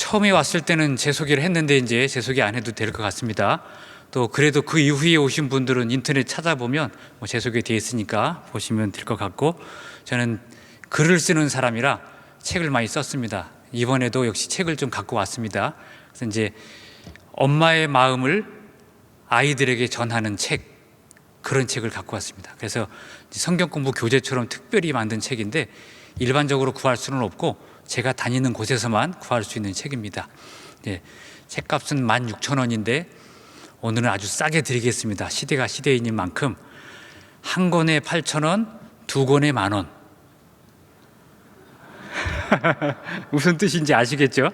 처음에 왔을 때는 제 소개를 했는데 이제 제 소개 안 해도 될 것 같습니다. 또 그래도 그 이후에 오신 분들은 인터넷 찾아보면 제 소개 되어 있으니까 보시면 될 것 같고, 저는 글을 쓰는 사람이라 책을 많이 썼습니다. 이번에도 역시 책을 좀 갖고 왔습니다. 그래서 이제 엄마의 마음을 아이들에게 전하는 책, 그런 책을 갖고 왔습니다. 그래서 성경 공부 교재처럼 특별히 만든 책인데 일반적으로 구할 수는 없고 제가 다니는 곳에서만 구할 수 있는 책입니다. 네, 책값은 16,000원인데 오늘은 아주 싸게 드리겠습니다. 시대가 시대인 만큼 한 권에 8,000원, 두 권에 10,000원. 무슨 뜻인지 아시겠죠?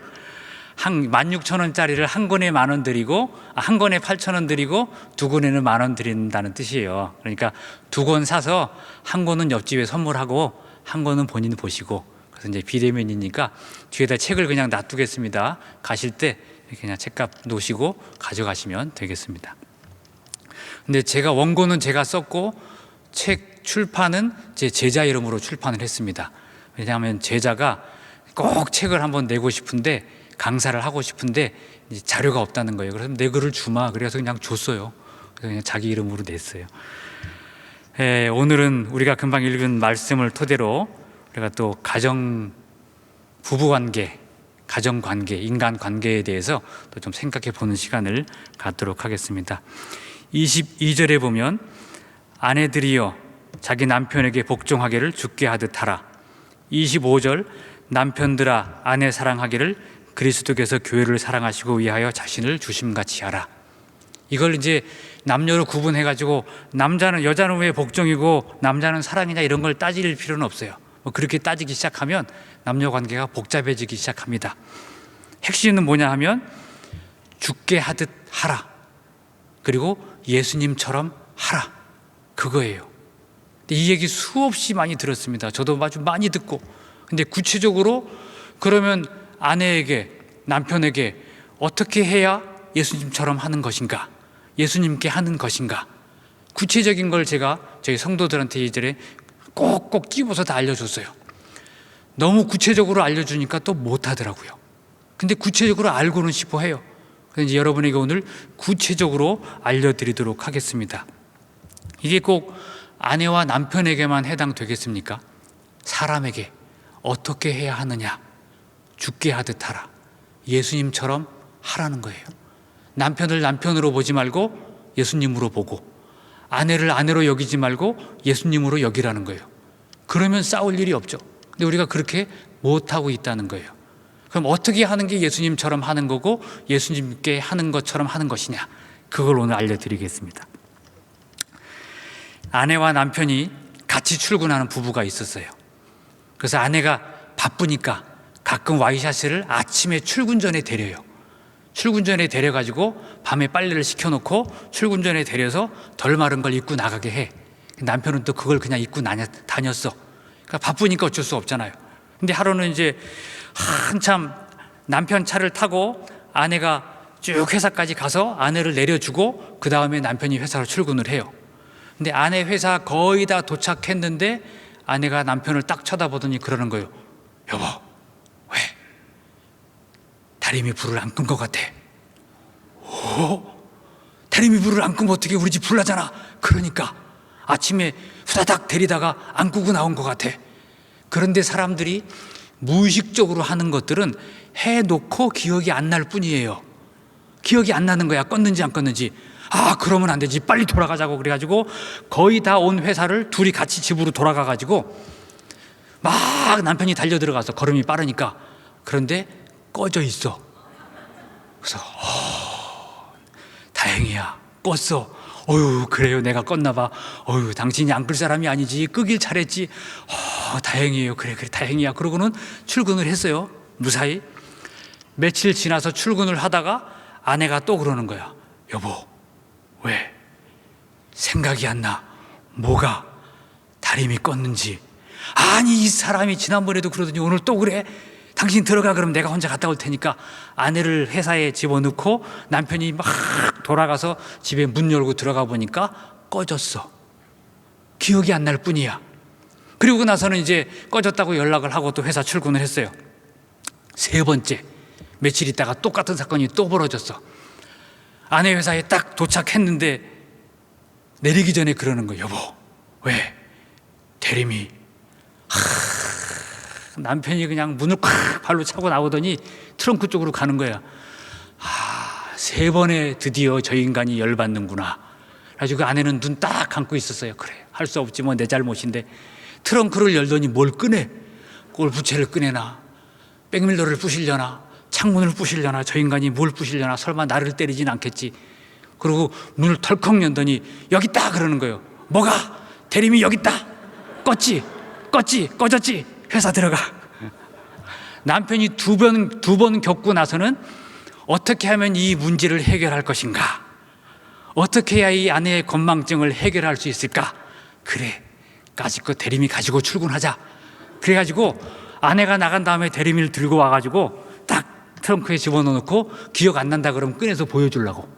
16,000원짜리를 한 권에 10,000원 드리고, 한 권에 8,000원 드리고 두 권에는 10,000원 드린다는 뜻이에요. 그러니까 두 권 사서 한 권은 옆집에 선물하고 한 권은 본인 보시고, 그래서 이제 비대면이니까 뒤에다 책을 그냥 놔두겠습니다. 가실 때 그냥 책값 놓으시고 가져가시면 되겠습니다. 근데 제가 원고는 제가 썼고 책 출판은 제 제자 이름으로 출판을 했습니다. 왜냐하면 제자가 꼭 책을 한번 내고 싶은데, 강사를 하고 싶은데 자료가 없다는 거예요. 그래서 내 글을 주마. 그래서 그냥 줬어요. 그래서 그냥 자기 이름으로 냈어요. 오늘은 우리가 금방 읽은 말씀을 토대로 우리가 또 부부관계, 가정관계, 인간관계에 대해서 또 좀 생각해 보는 시간을 갖도록 하겠습니다. 22절에 보면 아내들이여 자기 남편에게 복종하기를 주께 하듯 하라. 25절 남편들아 아내 사랑하기를 그리스도께서 교회를 사랑하시고 위하여 자신을 주심같이 하라. 이걸 이제 남녀로 구분해가지고 남자는, 여자는 왜 복종이고 남자는 사랑이냐 이런 걸 따질 필요는 없어요. 그렇게 따지기 시작하면 남녀 관계가 복잡해지기 시작합니다. 핵심은 뭐냐 하면 주께 하듯 하라, 그리고 예수님처럼 하라, 그거예요. 이 얘기 수없이 많이 들었습니다. 저도 아주 많이 듣고. 근데 구체적으로 그러면 아내에게, 남편에게 어떻게 해야 예수님처럼 하는 것인가, 예수님께 하는 것인가, 구체적인 걸 제가 저희 성도들한테 이전에 꼭꼭 끼워서 다 알려줬어요. 너무 구체적으로 알려주니까 또 못하더라고요. 근데 구체적으로 알고는 싶어 해요. 그래서 이제 여러분에게 오늘 구체적으로 알려드리도록 하겠습니다. 이게 꼭 아내와 남편에게만 해당되겠습니까? 사람에게 어떻게 해야 하느냐, 주께 하듯 하라, 예수님처럼 하라는 거예요. 남편을 남편으로 보지 말고 예수님으로 보고, 아내를 아내로 여기지 말고 예수님으로 여기라는 거예요. 그러면 싸울 일이 없죠. 근데 우리가 그렇게 못하고 있다는 거예요. 그럼 어떻게 하는 게 예수님처럼 하는 거고 예수님께 하는 것처럼 하는 것이냐, 그걸 오늘 알려드리겠습니다. 아내와 남편이 같이 출근하는 부부가 있었어요. 그래서 아내가 바쁘니까 가끔 와이셔츠를 아침에 출근 전에 데려요. 출근 전에 데려가지고 밤에 빨래를 시켜놓고 출근 전에 데려서 덜 마른 걸 입고 나가게 해. 남편은 또 그걸 그냥 입고 다녔어. 그러니까 바쁘니까 어쩔 수 없잖아요. 근데 하루는 이제 한참 남편 차를 타고 아내가 쭉 회사까지 가서 아내를 내려주고 그 다음에 남편이 회사로 출근을 해요. 근데 아내 회사 거의 다 도착했는데 아내가 남편을 딱 쳐다보더니 그러는 거예요. 여보, 왜? 다리미 불을 안 끈 것 같아. 오? 다리미 불을 안 끄면 어떻게, 우리 집 불나잖아. 그러니까 아침에 후다닥 데리다가 안 끄고 나온 것 같아. 그런데 사람들이 무의식적으로 하는 것들은 해놓고 기억이 안 날 뿐이에요. 기억이 안 나는 거야, 껐는지 안 껐는지. 아, 그러면 안 되지, 빨리 돌아가자고. 그래가지고 거의 다 온 회사를 둘이 같이 집으로 돌아가가지고 막 남편이 달려 들어가서, 걸음이 빠르니까. 그런데 꺼져 있어. 그래서 다행이야, 껐어. 어휴, 그래요, 내가 껐나 봐. 어휴, 당신이 안 끌 사람이 아니지, 끄길 잘했지. 다행이에요. 그래 다행이야. 그러고는 출근을 했어요. 무사히. 며칠 지나서 출근을 하다가 아내가 또 그러는 거야. 여보, 왜? 생각이 안 나. 뭐가? 다리미 껐는지. 아니, 이 사람이 지난번에도 그러더니 오늘 또 그래. 당신 들어가, 그럼 내가 혼자 갔다 올 테니까. 아내를 회사에 집어넣고 남편이 막 돌아가서 집에 문 열고 들어가 보니까 꺼졌어. 기억이 안 날 뿐이야. 그리고 나서는 이제 꺼졌다고 연락을 하고 또 회사 출근을 했어요. 세 번째, 며칠 있다가 똑같은 사건이 또 벌어졌어. 아내 회사에 딱 도착했는데 내리기 전에 그러는 거예요. 여보, 왜? 대리미. 남편이 그냥 문을 콱 발로 차고 나오더니 트렁크 쪽으로 가는 거야. 3번에 드디어 저 인간이 열받는구나. 그래가지고 그 아내는 눈 딱 감고 있었어요. 그래, 할 수 없지, 뭐 내 잘못인데. 트렁크를 열더니 뭘 꺼내? 골프채를 꺼내나, 백밀러를 부시려나, 창문을 부시려나, 저 인간이 뭘 부시려나, 설마 나를 때리진 않겠지. 그리고 문을 털컥 연더니 여기 있다 그러는 거예요. 뭐가? 대리미 여기 있다. 껐지? 꺼졌지? 회사 들어가. 남편이 두 번 겪고 나서는 어떻게 하면 이 문제를 해결할 것인가? 어떻게 해야 이 아내의 건망증을 해결할 수 있을까? 그래, 까짓거 대리미 가지고 출근하자. 그래가지고 아내가 나간 다음에 대리미를 들고 와가지고 딱 트렁크에 집어넣고 기억 안 난다 그러면 꺼내서 보여주려고.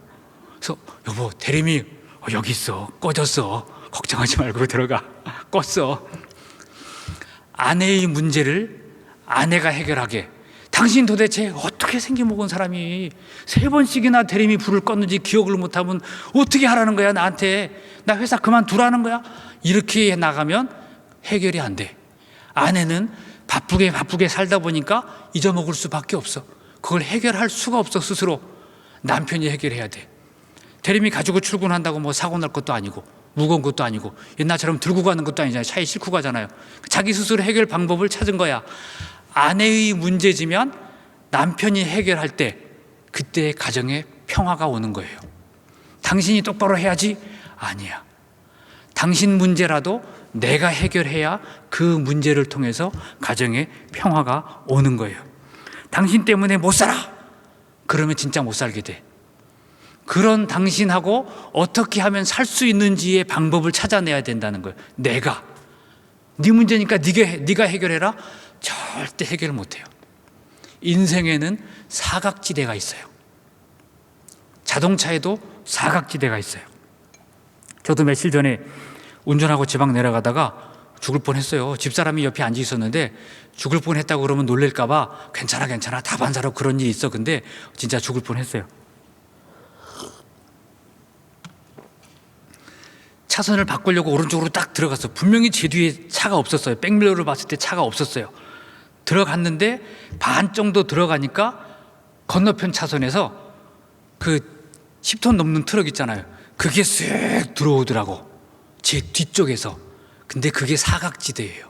그래서 여보, 대리미 여기 있어. 꺼졌어. 걱정하지 말고 들어가. 껐어. 아내의 문제를 아내가 해결하게. 당신 도대체 어떻게 생겨먹은 사람이 3번씩이나 대리미 불을 껐는지 기억을 못하면 어떻게 하라는 거야 나한테. 나 회사 그만두라는 거야. 이렇게 나가면 해결이 안 돼. 아내는 바쁘게 살다 보니까 잊어먹을 수밖에 없어. 그걸 해결할 수가 없어. 스스로 남편이 해결해야 돼. 대리미 가지고 출근한다고 뭐 사고 날 것도 아니고 무거운 것도 아니고 옛날처럼 들고 가는 것도 아니잖아요. 차에 싣고 가잖아요. 자기 스스로 해결 방법을 찾은 거야. 아내의 문제지만 남편이 해결할 때 그때 가정에 평화가 오는 거예요. 당신이 똑바로 해야지? 아니야. 당신 문제라도 내가 해결해야 그 문제를 통해서 가정에 평화가 오는 거예요. 당신 때문에 못 살아. 그러면 진짜 못 살게 돼. 그런 당신하고 어떻게 하면 살 수 있는지의 방법을 찾아내야 된다는 거예요. 내가. 네 문제니까 네가 해결해라? 절대 해결 못해요. 인생에는 사각지대가 있어요. 자동차에도 사각지대가 있어요. 저도 며칠 전에 운전하고 지방 내려가다가 죽을 뻔했어요. 집사람이 옆에 앉아 있었는데 죽을 뻔했다고 그러면 놀랄까 봐 괜찮아 다반사로 그런 일이 있어. 근데 진짜 죽을 뻔했어요. 차선을 바꾸려고 오른쪽으로 딱 들어갔어. 분명히 제 뒤에 차가 없었어요. 백밀러를 봤을 때 차가 없었어요. 들어갔는데 반 정도 들어가니까 건너편 차선에서 그 10톤 넘는 트럭 있잖아요. 그게 쓱 들어오더라고. 제 뒤쪽에서. 근데 그게 사각지대예요.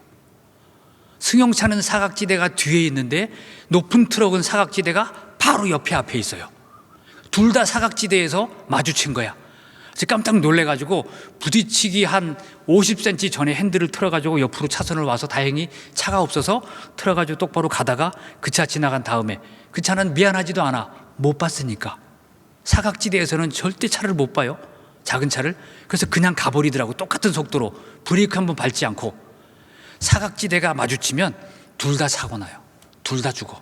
승용차는 사각지대가 뒤에 있는데 높은 트럭은 사각지대가 바로 앞에 있어요. 둘 다 사각지대에서 마주친 거야. 그래서 깜짝 놀래가지고 부딪히기 한 50cm 전에 핸들을 틀어가지고 옆으로 차선을 와서 다행히 차가 없어서 틀어가지고 똑바로 가다가 그 차 지나간 다음에 그 차는 미안하지도 않아. 못 봤으니까. 사각지대에서는 절대 차를 못 봐요. 작은 차를. 그래서 그냥 가버리더라고. 똑같은 속도로 브레이크 한번 밟지 않고. 사각지대가 마주치면 둘 다 사고 나요. 둘 다 죽어.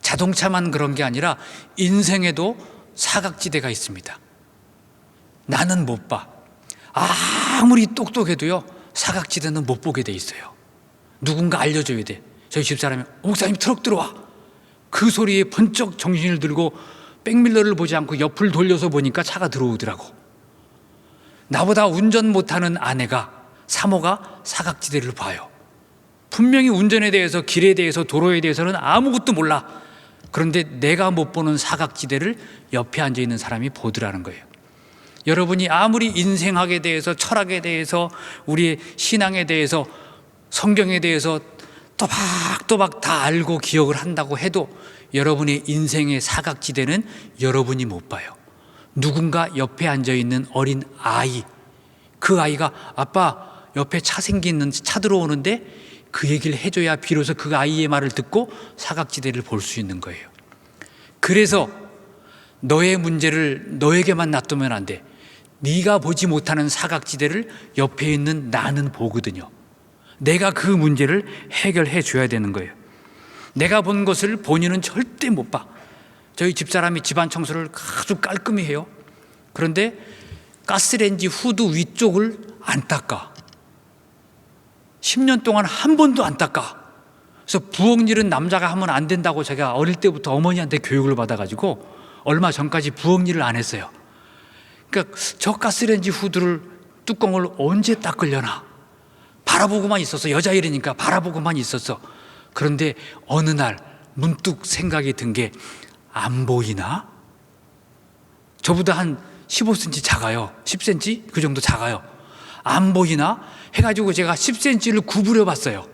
자동차만 그런 게 아니라 인생에도 사각지대가 있습니다. 나는 못 봐. 아무리 똑똑해도요, 사각지대는 못 보게 돼 있어요. 누군가 알려줘야 돼. 저희 집사람이 목사님 트럭 들어와. 그 소리에 번쩍 정신을 들고 백밀러를 보지 않고 옆을 돌려서 보니까 차가 들어오더라고. 나보다 운전 못하는 아내가, 사모가 사각지대를 봐요. 분명히 운전에 대해서, 길에 대해서, 도로에 대해서는 아무것도 몰라. 그런데 내가 못 보는 사각지대를 옆에 앉아있는 사람이 보더라는 거예요. 여러분이 아무리 인생학에 대해서, 철학에 대해서, 우리의 신앙에 대해서, 성경에 대해서 또박또박 다 알고 기억을 한다고 해도 여러분의 인생의 사각지대는 여러분이 못 봐요. 누군가 옆에 앉아있는 어린 아이, 그 아이가 아빠 옆에 차 생기는 차 들어오는데 그 얘기를 해줘야 비로소 그 아이의 말을 듣고 사각지대를 볼 수 있는 거예요. 그래서 너의 문제를 너에게만 놔두면 안 돼. 네가 보지 못하는 사각지대를 옆에 있는 나는 보거든요. 내가 그 문제를 해결해 줘야 되는 거예요. 내가 본 것을 본인은 절대 못 봐. 저희 집사람이 집안 청소를 아주 깔끔히 해요. 그런데 가스레인지 후드 위쪽을 안 닦아. 10년 동안 한 번도 안 닦아. 그래서 부엌 일은 남자가 하면 안 된다고 제가 어릴 때부터 어머니한테 교육을 받아가지고 얼마 전까지 부엌 일을 안 했어요. 그러니까 저 가스레인지 후드를 뚜껑을 언제 닦으려나 바라보고만 있었어. 여자일이니까 바라보고만 있었어. 그런데 어느 날 문득 생각이 든 게, 안 보이나? 저보다 한 15cm 작아요. 10cm? 그 정도 작아요. 안 보이나? 해가지고 제가 10cm를 구부려 봤어요.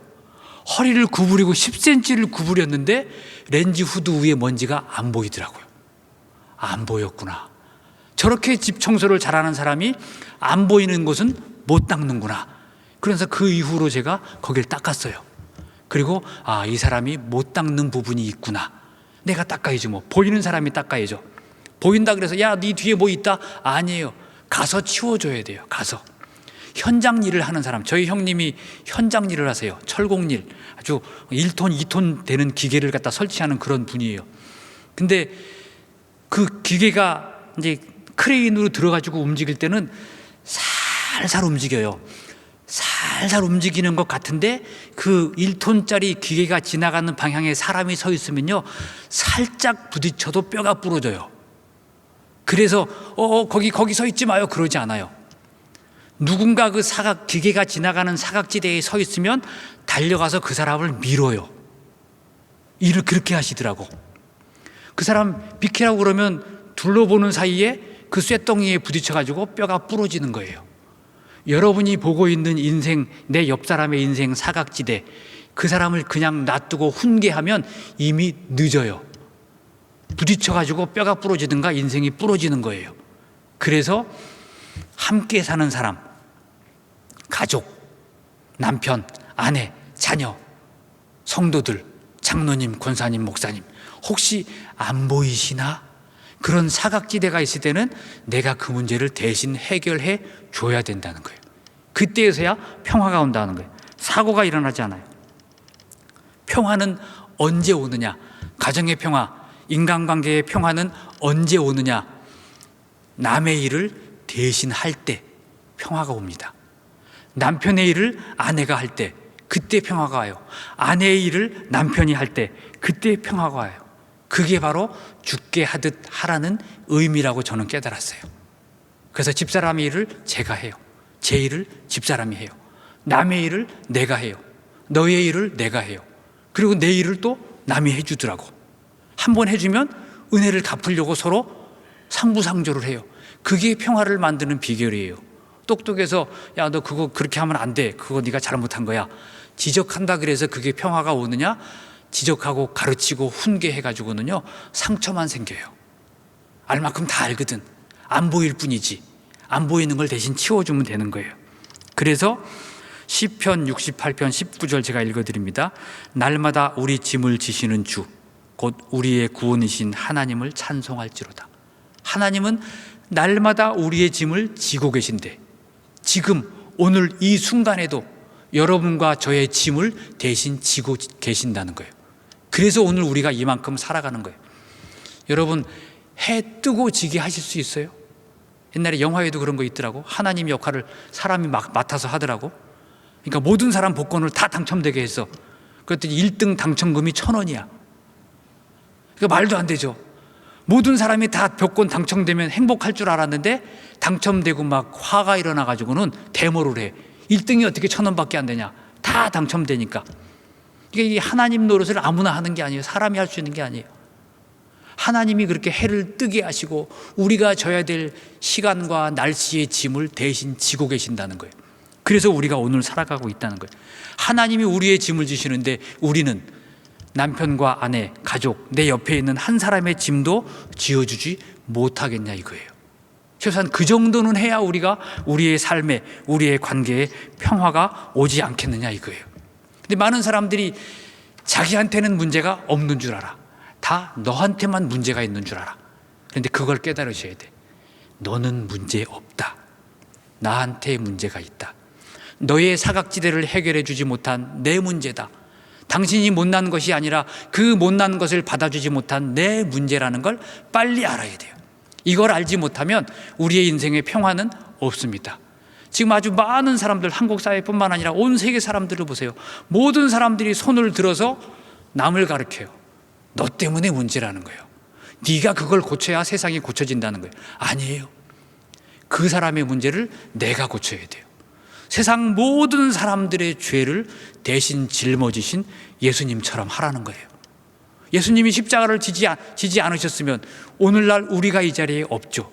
허리를 구부리고 10cm를 구부렸는데 렌지 후드 위에 먼지가 안 보이더라고요. 안 보였구나. 저렇게 집 청소를 잘하는 사람이 안 보이는 곳은 못 닦는구나. 그래서 그 이후로 제가 거길 닦았어요. 그리고 이 사람이 못 닦는 부분이 있구나. 내가 닦아야지 뭐. 보이는 사람이 닦아야죠. 보인다 그래서 야, 네 뒤에 뭐 있다? 아니에요. 가서 치워줘야 돼요. 가서. 현장 일을 하는 사람, 저희 형님이 현장 일을 하세요. 철공일, 아주 1톤, 2톤 되는 기계를 갖다 설치하는 그런 분이에요. 근데 그 기계가 이제 크레인으로 들어가지고 움직일 때는 살살 움직여요. 살살 움직이는 것 같은데 그 1톤짜리 기계가 지나가는 방향에 사람이 서 있으면요, 살짝 부딪혀도 뼈가 부러져요. 그래서 거기 서 있지 마요 그러지 않아요. 누군가 그 기계가 지나가는 사각지대에 서 있으면 달려가서 그 사람을 밀어요. 일을 그렇게 하시더라고. 그 사람 비키라고 그러면 둘러보는 사이에 그 쇳덩이에 부딪혀가지고 뼈가 부러지는 거예요. 여러분이 보고 있는 인생, 내 옆 사람의 인생 사각지대, 그 사람을 그냥 놔두고 훈계하면 이미 늦어요. 부딪혀가지고 뼈가 부러지든가 인생이 부러지는 거예요. 그래서 함께 사는 사람, 가족, 남편, 아내, 자녀, 성도들, 장로님, 권사님, 목사님, 혹시 안 보이시나? 그런 사각지대가 있을 때는 내가 그 문제를 대신 해결해 줘야 된다는 거예요. 그때에서야 평화가 온다는 거예요. 사고가 일어나지 않아요. 평화는 언제 오느냐? 가정의 평화, 인간관계의 평화는 언제 오느냐? 남의 일을 대신 할 때 평화가 옵니다. 남편의 일을 아내가 할 때 그때 평화가 와요. 아내의 일을 남편이 할 때 그때 평화가 와요. 그게 바로 죽게 하듯 하라는 의미라고 저는 깨달았어요. 그래서 집사람의 일을 제가 해요. 제 일을 집사람이 해요. 남의 일을 내가 해요. 너의 일을 내가 해요. 그리고 내 일을 또 남이 해주더라고. 한번 해주면 은혜를 갚으려고 서로 상부상조를 해요. 그게 평화를 만드는 비결이에요. 똑똑해서 야, 너 그거 그렇게 하면 안 돼. 그거 네가 잘못한 거야. 지적한다 그래서 그게 평화가 오느냐? 지적하고 가르치고 훈계해가지고는요, 상처만 생겨요. 알 만큼 다 알거든. 안 보일 뿐이지. 안 보이는 걸 대신 치워주면 되는 거예요. 그래서 시편 68편 19절 제가 읽어드립니다. 날마다 우리 짐을 지시는 주, 곧 우리의 구원이신 하나님을 찬송할지로다. 하나님은 날마다 우리의 짐을 지고 계신데, 지금 오늘 이 순간에도 여러분과 저의 짐을 대신 지고 계신다는 거예요. 그래서 오늘 우리가 이만큼 살아가는 거예요. 여러분, 해 뜨고 지게 하실 수 있어요? 옛날에 영화에도 그런 거 있더라고. 하나님 역할을 사람이 막 맡아서 하더라고. 그러니까 모든 사람 복권을 다 당첨되게 했어. 그랬더니 1등 당첨금이 1,000원이야. 그러니까 말도 안 되죠. 모든 사람이 다 복권 당첨되면 행복할 줄 알았는데 당첨되고 막 화가 일어나가지고는 데모를 해. 1등이 어떻게 1,000원밖에 안 되냐. 다 당첨되니까. 이게 하나님 노릇을 아무나 하는 게 아니에요. 사람이 할 수 있는 게 아니에요. 하나님이 그렇게 해를 뜨게 하시고 우리가 져야 될 시간과 날씨의 짐을 대신 지고 계신다는 거예요. 그래서 우리가 오늘 살아가고 있다는 거예요. 하나님이 우리의 짐을 지시는데 우리는 남편과 아내, 가족, 내 옆에 있는 한 사람의 짐도 지어주지 못하겠냐 이거예요. 최소한 그 정도는 해야 우리가 우리의 삶에, 우리의 관계에 평화가 오지 않겠느냐 이거예요. 근데 많은 사람들이 자기한테는 문제가 없는 줄 알아. 다 너한테만 문제가 있는 줄 알아. 그런데 그걸 깨달으셔야 돼. 너는 문제 없다. 나한테 문제가 있다. 너의 사각지대를 해결해 주지 못한 내 문제다. 당신이 못난 것이 아니라 그 못난 것을 받아주지 못한 내 문제라는 걸 빨리 알아야 돼요. 이걸 알지 못하면 우리의 인생의 평화는 없습니다. 지금 아주 많은 사람들, 한국 사회뿐만 아니라 온 세계 사람들을 보세요. 모든 사람들이 손을 들어서 남을 가르쳐요. 너 때문에 문제라는 거예요. 네가 그걸 고쳐야 세상이 고쳐진다는 거예요. 아니에요. 그 사람의 문제를 내가 고쳐야 돼요. 세상 모든 사람들의 죄를 대신 짊어지신 예수님처럼 하라는 거예요. 예수님이 십자가를 지지 않으셨으면 오늘날 우리가 이 자리에 없죠.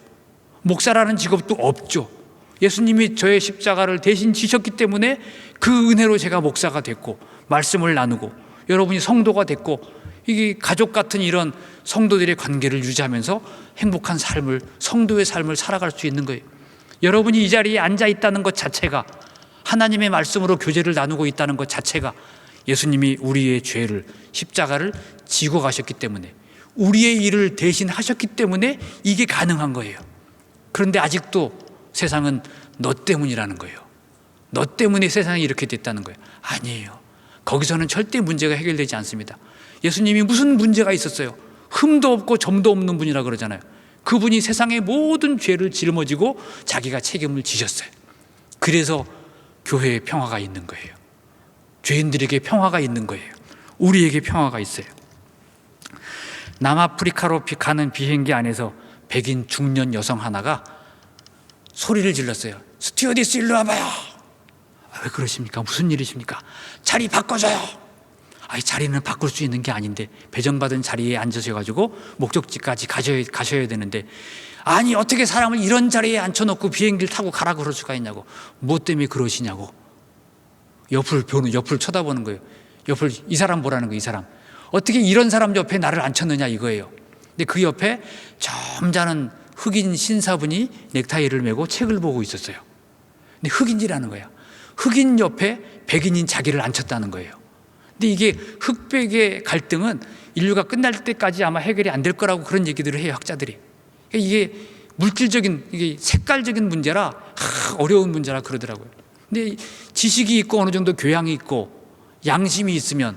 목사라는 직업도 없죠. 예수님이 저의 십자가를 대신 지셨기 때문에 그 은혜로 제가 목사가 됐고 말씀을 나누고 여러분이 성도가 됐고 이게 가족 같은 이런 성도들의 관계를 유지하면서 행복한 삶을, 성도의 삶을 살아갈 수 있는 거예요. 여러분이 이 자리에 앉아 있다는 것 자체가, 하나님의 말씀으로 교제를 나누고 있다는 것 자체가 예수님이 우리의 죄를, 십자가를 지고 가셨기 때문에, 우리의 일을 대신 하셨기 때문에 이게 가능한 거예요. 그런데 아직도 세상은 너 때문이라는 거예요. 너 때문에 세상이 이렇게 됐다는 거예요. 아니에요. 거기서는 절대 문제가 해결되지 않습니다. 예수님이 무슨 문제가 있었어요? 흠도 없고 점도 없는 분이라 그러잖아요. 그분이 세상의 모든 죄를 짊어지고 자기가 책임을 지셨어요. 그래서 교회에 평화가 있는 거예요. 죄인들에게 평화가 있는 거예요. 우리에게 평화가 있어요. 남아프리카로 가는 비행기 안에서 백인 중년 여성 하나가 소리를 질렀어요. 스튜어디스 일로 와봐요. 왜 그러십니까? 무슨 일이십니까? 자리 바꿔줘요. 아니, 자리는 바꿀 수 있는 게 아닌데, 배정받은 자리에 앉으셔가지고 목적지까지 가셔야 되는데, 아니 어떻게 사람을 이런 자리에 앉혀놓고 비행기를 타고 가라 그럴 수가 있냐고. 뭐 때문에 그러시냐고. 옆을 쳐다보는 거예요. 이 사람 뭐라는 거예요. 이 사람 어떻게 이런 사람 옆에 나를 앉혔느냐 이거예요. 근데 그 옆에 점잖은 흑인 신사분이 넥타이를 메고 책을 보고 있었어요. 근데 흑인이라는 거야. 흑인 옆에 백인인 자기를 앉혔다는 거예요. 근데 이게 흑백의 갈등은 인류가 끝날 때까지 아마 해결이 안 될 거라고 그런 얘기들을 해요, 학자들이. 이게 물질적인, 이게 색깔적인 문제라 어려운 문제라 그러더라고요. 근데 지식이 있고 어느 정도 교양이 있고 양심이 있으면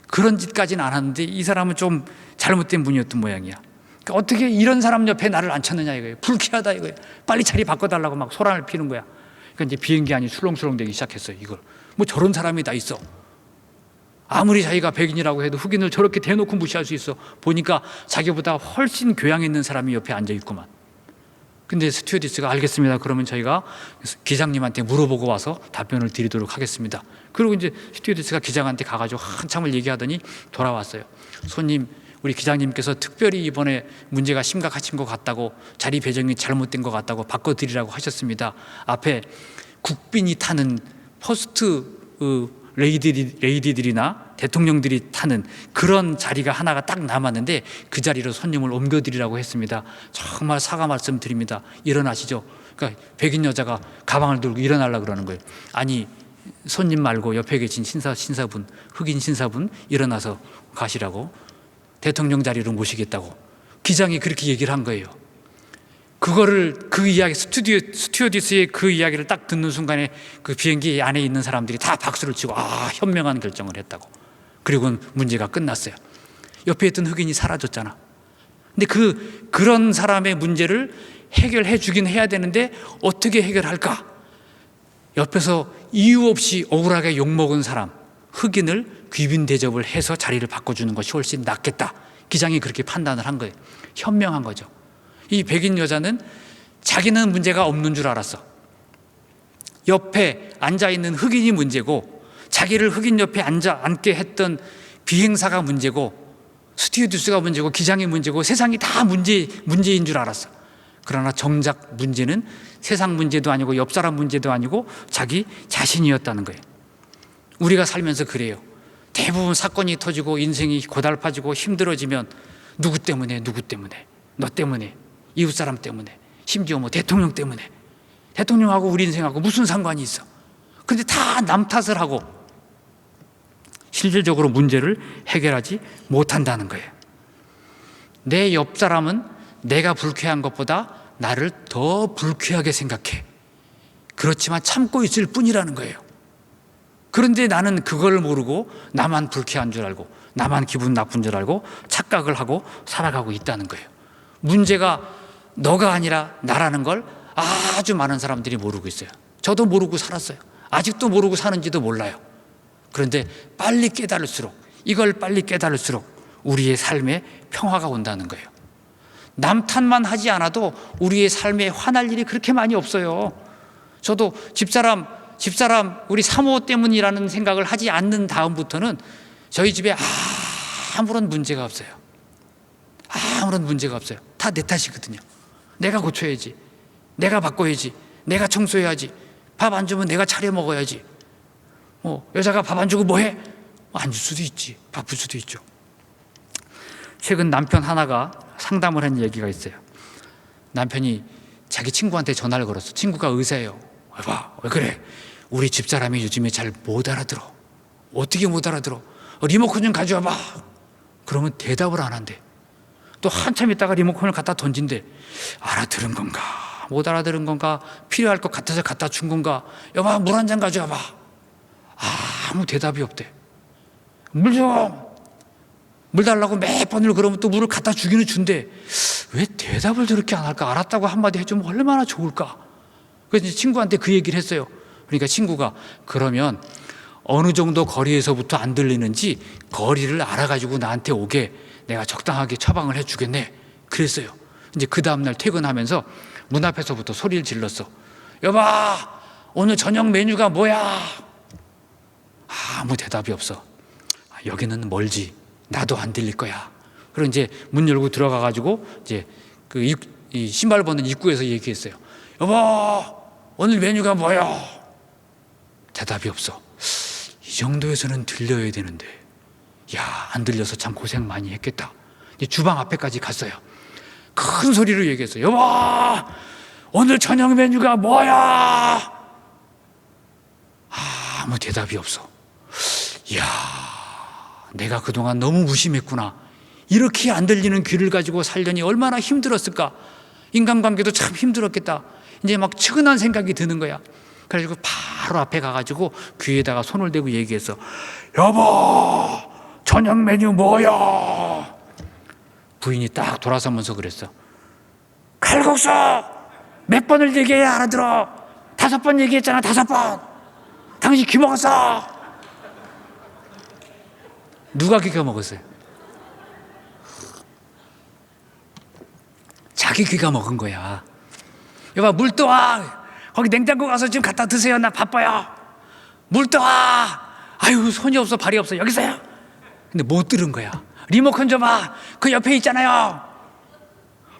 그런 짓까지는 안 하는데, 이 사람은 좀 잘못된 분이었던 모양이야. 그러니까 어떻게 이런 사람 옆에 나를 앉혔느냐 이거예요. 불쾌하다 이거예요. 빨리 자리 바꿔달라고 막 소란을 피는 거야. 그러니까 이제 비행기 안이 술렁술렁 되기 시작했어요. 이걸 뭐 저런 사람이 다 있어. 아무리 자기가 백인이라고 해도 흑인을 저렇게 대놓고 무시할 수 있어. 보니까 자기보다 훨씬 교양 있는 사람이 옆에 앉아 있구만. 근데 스튜어디스가 알겠습니다. 그러면 저희가 기장님한테 물어보고 와서 답변을 드리도록 하겠습니다. 그리고 이제 스튜어디스가 기장한테 가가지고 한참을 얘기하더니 돌아왔어요. 손님, 우리 기장님께서 특별히 이번에 문제가 심각하신 것 같다고, 자리 배정이 잘못된 것 같다고 바꿔드리라고 하셨습니다. 앞에 국빈이 타는 퍼스트 레이디들이나 대통령들이 타는 그런 자리가 하나가 딱 남았는데 그 자리로 손님을 옮겨드리라고 했습니다. 정말 사과 말씀드립니다. 일어나시죠. 그러니까 백인 여자가 가방을 들고 일어나려고 그러는 거예요. 아니, 손님 말고 옆에 계신 신사분, 흑인 신사분 일어나서 가시라고, 대통령 자리로 모시겠다고 기장이 그렇게 얘기를 한 거예요. 그 이야기, 스튜어디스의 그 이야기를 딱 듣는 순간에 그 비행기 안에 있는 사람들이 다 박수를 치고, 현명한 결정을 했다고. 그리고 문제가 끝났어요. 옆에 있던 흑인이 사라졌잖아. 근데 그런 사람의 문제를 해결해 주긴 해야 되는데 어떻게 해결할까? 옆에서 이유 없이 억울하게 욕먹은 사람, 흑인을 귀빈 대접을 해서 자리를 바꿔주는 것이 훨씬 낫겠다. 기장이 그렇게 판단을 한 거예요. 현명한 거죠. 이 백인 여자는 자기는 문제가 없는 줄 알았어. 옆에 앉아있는 흑인이 문제고, 자기를 흑인 옆에 앉게 했던 비행사가 문제고, 스튜어디스가 문제고, 기장이 문제고, 세상이 다 문제인 줄 알았어. 그러나 정작 문제는 세상 문제도 아니고 옆 사람 문제도 아니고 자기 자신이었다는 거예요. 우리가 살면서 그래요. 대부분 사건이 터지고 인생이 고달파지고 힘들어지면 누구 때문에, 너 때문에, 이웃 사람 때문에, 심지어 뭐 대통령 때문에. 대통령하고 우리 인생하고 무슨 상관이 있어? 근데 다 남 탓을 하고 실질적으로 문제를 해결하지 못한다는 거예요. 내 옆 사람은 내가 불쾌한 것보다 나를 더 불쾌하게 생각해. 그렇지만 참고 있을 뿐이라는 거예요. 그런데 나는 그걸 모르고 나만 불쾌한 줄 알고, 나만 기분 나쁜 줄 알고 착각을 하고 살아가고 있다는 거예요. 문제가 너가 아니라 나라는 걸 아주 많은 사람들이 모르고 있어요. 저도 모르고 살았어요. 아직도 모르고 사는지도 몰라요. 그런데 빨리 깨달을수록, 이걸 빨리 깨달을수록 우리의 삶에 평화가 온다는 거예요. 남 탓만 하지 않아도 우리의 삶에 화날 일이 그렇게 많이 없어요. 저도 집사람 우리 사모 때문이라는 생각을 하지 않는 다음부터는 저희 집에 아무런 문제가 없어요. 아무런 문제가 없어요. 다 내 탓이거든요. 내가 고쳐야지, 내가 바꿔야지, 내가 청소해야지, 밥 안 주면 내가 차려 먹어야지. 여자가 밥 안 주고 뭐해? 안 줄 수도 있지, 바쁠 수도 있죠. 최근 남편 하나가 상담을 한 얘기가 있어요. 남편이 자기 친구한테 전화를 걸었어. 친구가 의사예요. 봐, 왜 그래? 우리 집사람이 요즘에 잘 못 알아들어. 어떻게 못 알아들어? 리모컨 좀 가져와 봐. 그러면 대답을 안 한대. 또 한참 있다가 리모컨을 갖다 던진대. 알아들은 건가? 못 알아들은 건가? 필요할 것 같아서 갖다 준 건가? 여봐, 물 한 잔 가져와 봐. 아무 대답이 없대. 물 좀! 물 달라고 몇 번을 그러면 또 물을 갖다 주기는 준대. 왜 대답을 저렇게 안 할까? 알았다고 한마디 해주면 얼마나 좋을까? 그래서 이제 친구한테 그 얘기를 했어요. 그러니까 친구가 그러면 어느 정도 거리에서부터 안 들리는지 거리를 알아가지고 나한테 오게 내가 적당하게 처방을 해주겠네. 그랬어요. 이제 그 다음날 퇴근하면서 문 앞에서부터 소리를 질렀어. 여봐, 오늘 저녁 메뉴가 뭐야? 아무 대답이 없어. 여기는 멀지. 나도 안 들릴 거야. 그리고 이제 문 열고 들어가가지고 이제 이 신발 벗는 입구에서 얘기했어요. 여보, 오늘 메뉴가 뭐야? 대답이 없어. 이 정도에서는 들려야 되는데, 야, 안 들려서 참 고생 많이 했겠다. 이제 주방 앞에까지 갔어요. 큰 소리로 얘기했어요. 여보, 오늘 저녁 메뉴가 뭐야? 아무 대답이 없어. 이야, 내가 그동안 너무 무심했구나. 이렇게 안 들리는 귀를 가지고 살려니 얼마나 힘들었을까. 인간관계도 참 힘들었겠다. 이제 막 측은한 생각이 드는 거야. 그래가지고 바로 앞에 가가지고 귀에다가 손을 대고 얘기했어. 여보, 저녁 메뉴 뭐야? 부인이 딱 돌아서면서 그랬어. 칼국수! 몇 번을 얘기해야 알아들어? 5번 얘기했잖아, 5번. 당신 귀 먹었어? 누가 귀가 먹었어요? 자기 귀가 먹은 거야. 여봐, 물 떠와. 거기 냉장고 가서 좀 갖다 드세요. 나 바빠요. 물 떠와. 아유, 손이 없어, 발이 없어. 여기 있어요. 근데 못 들은 거야. 리모컨 줘봐. 그 옆에 있잖아요.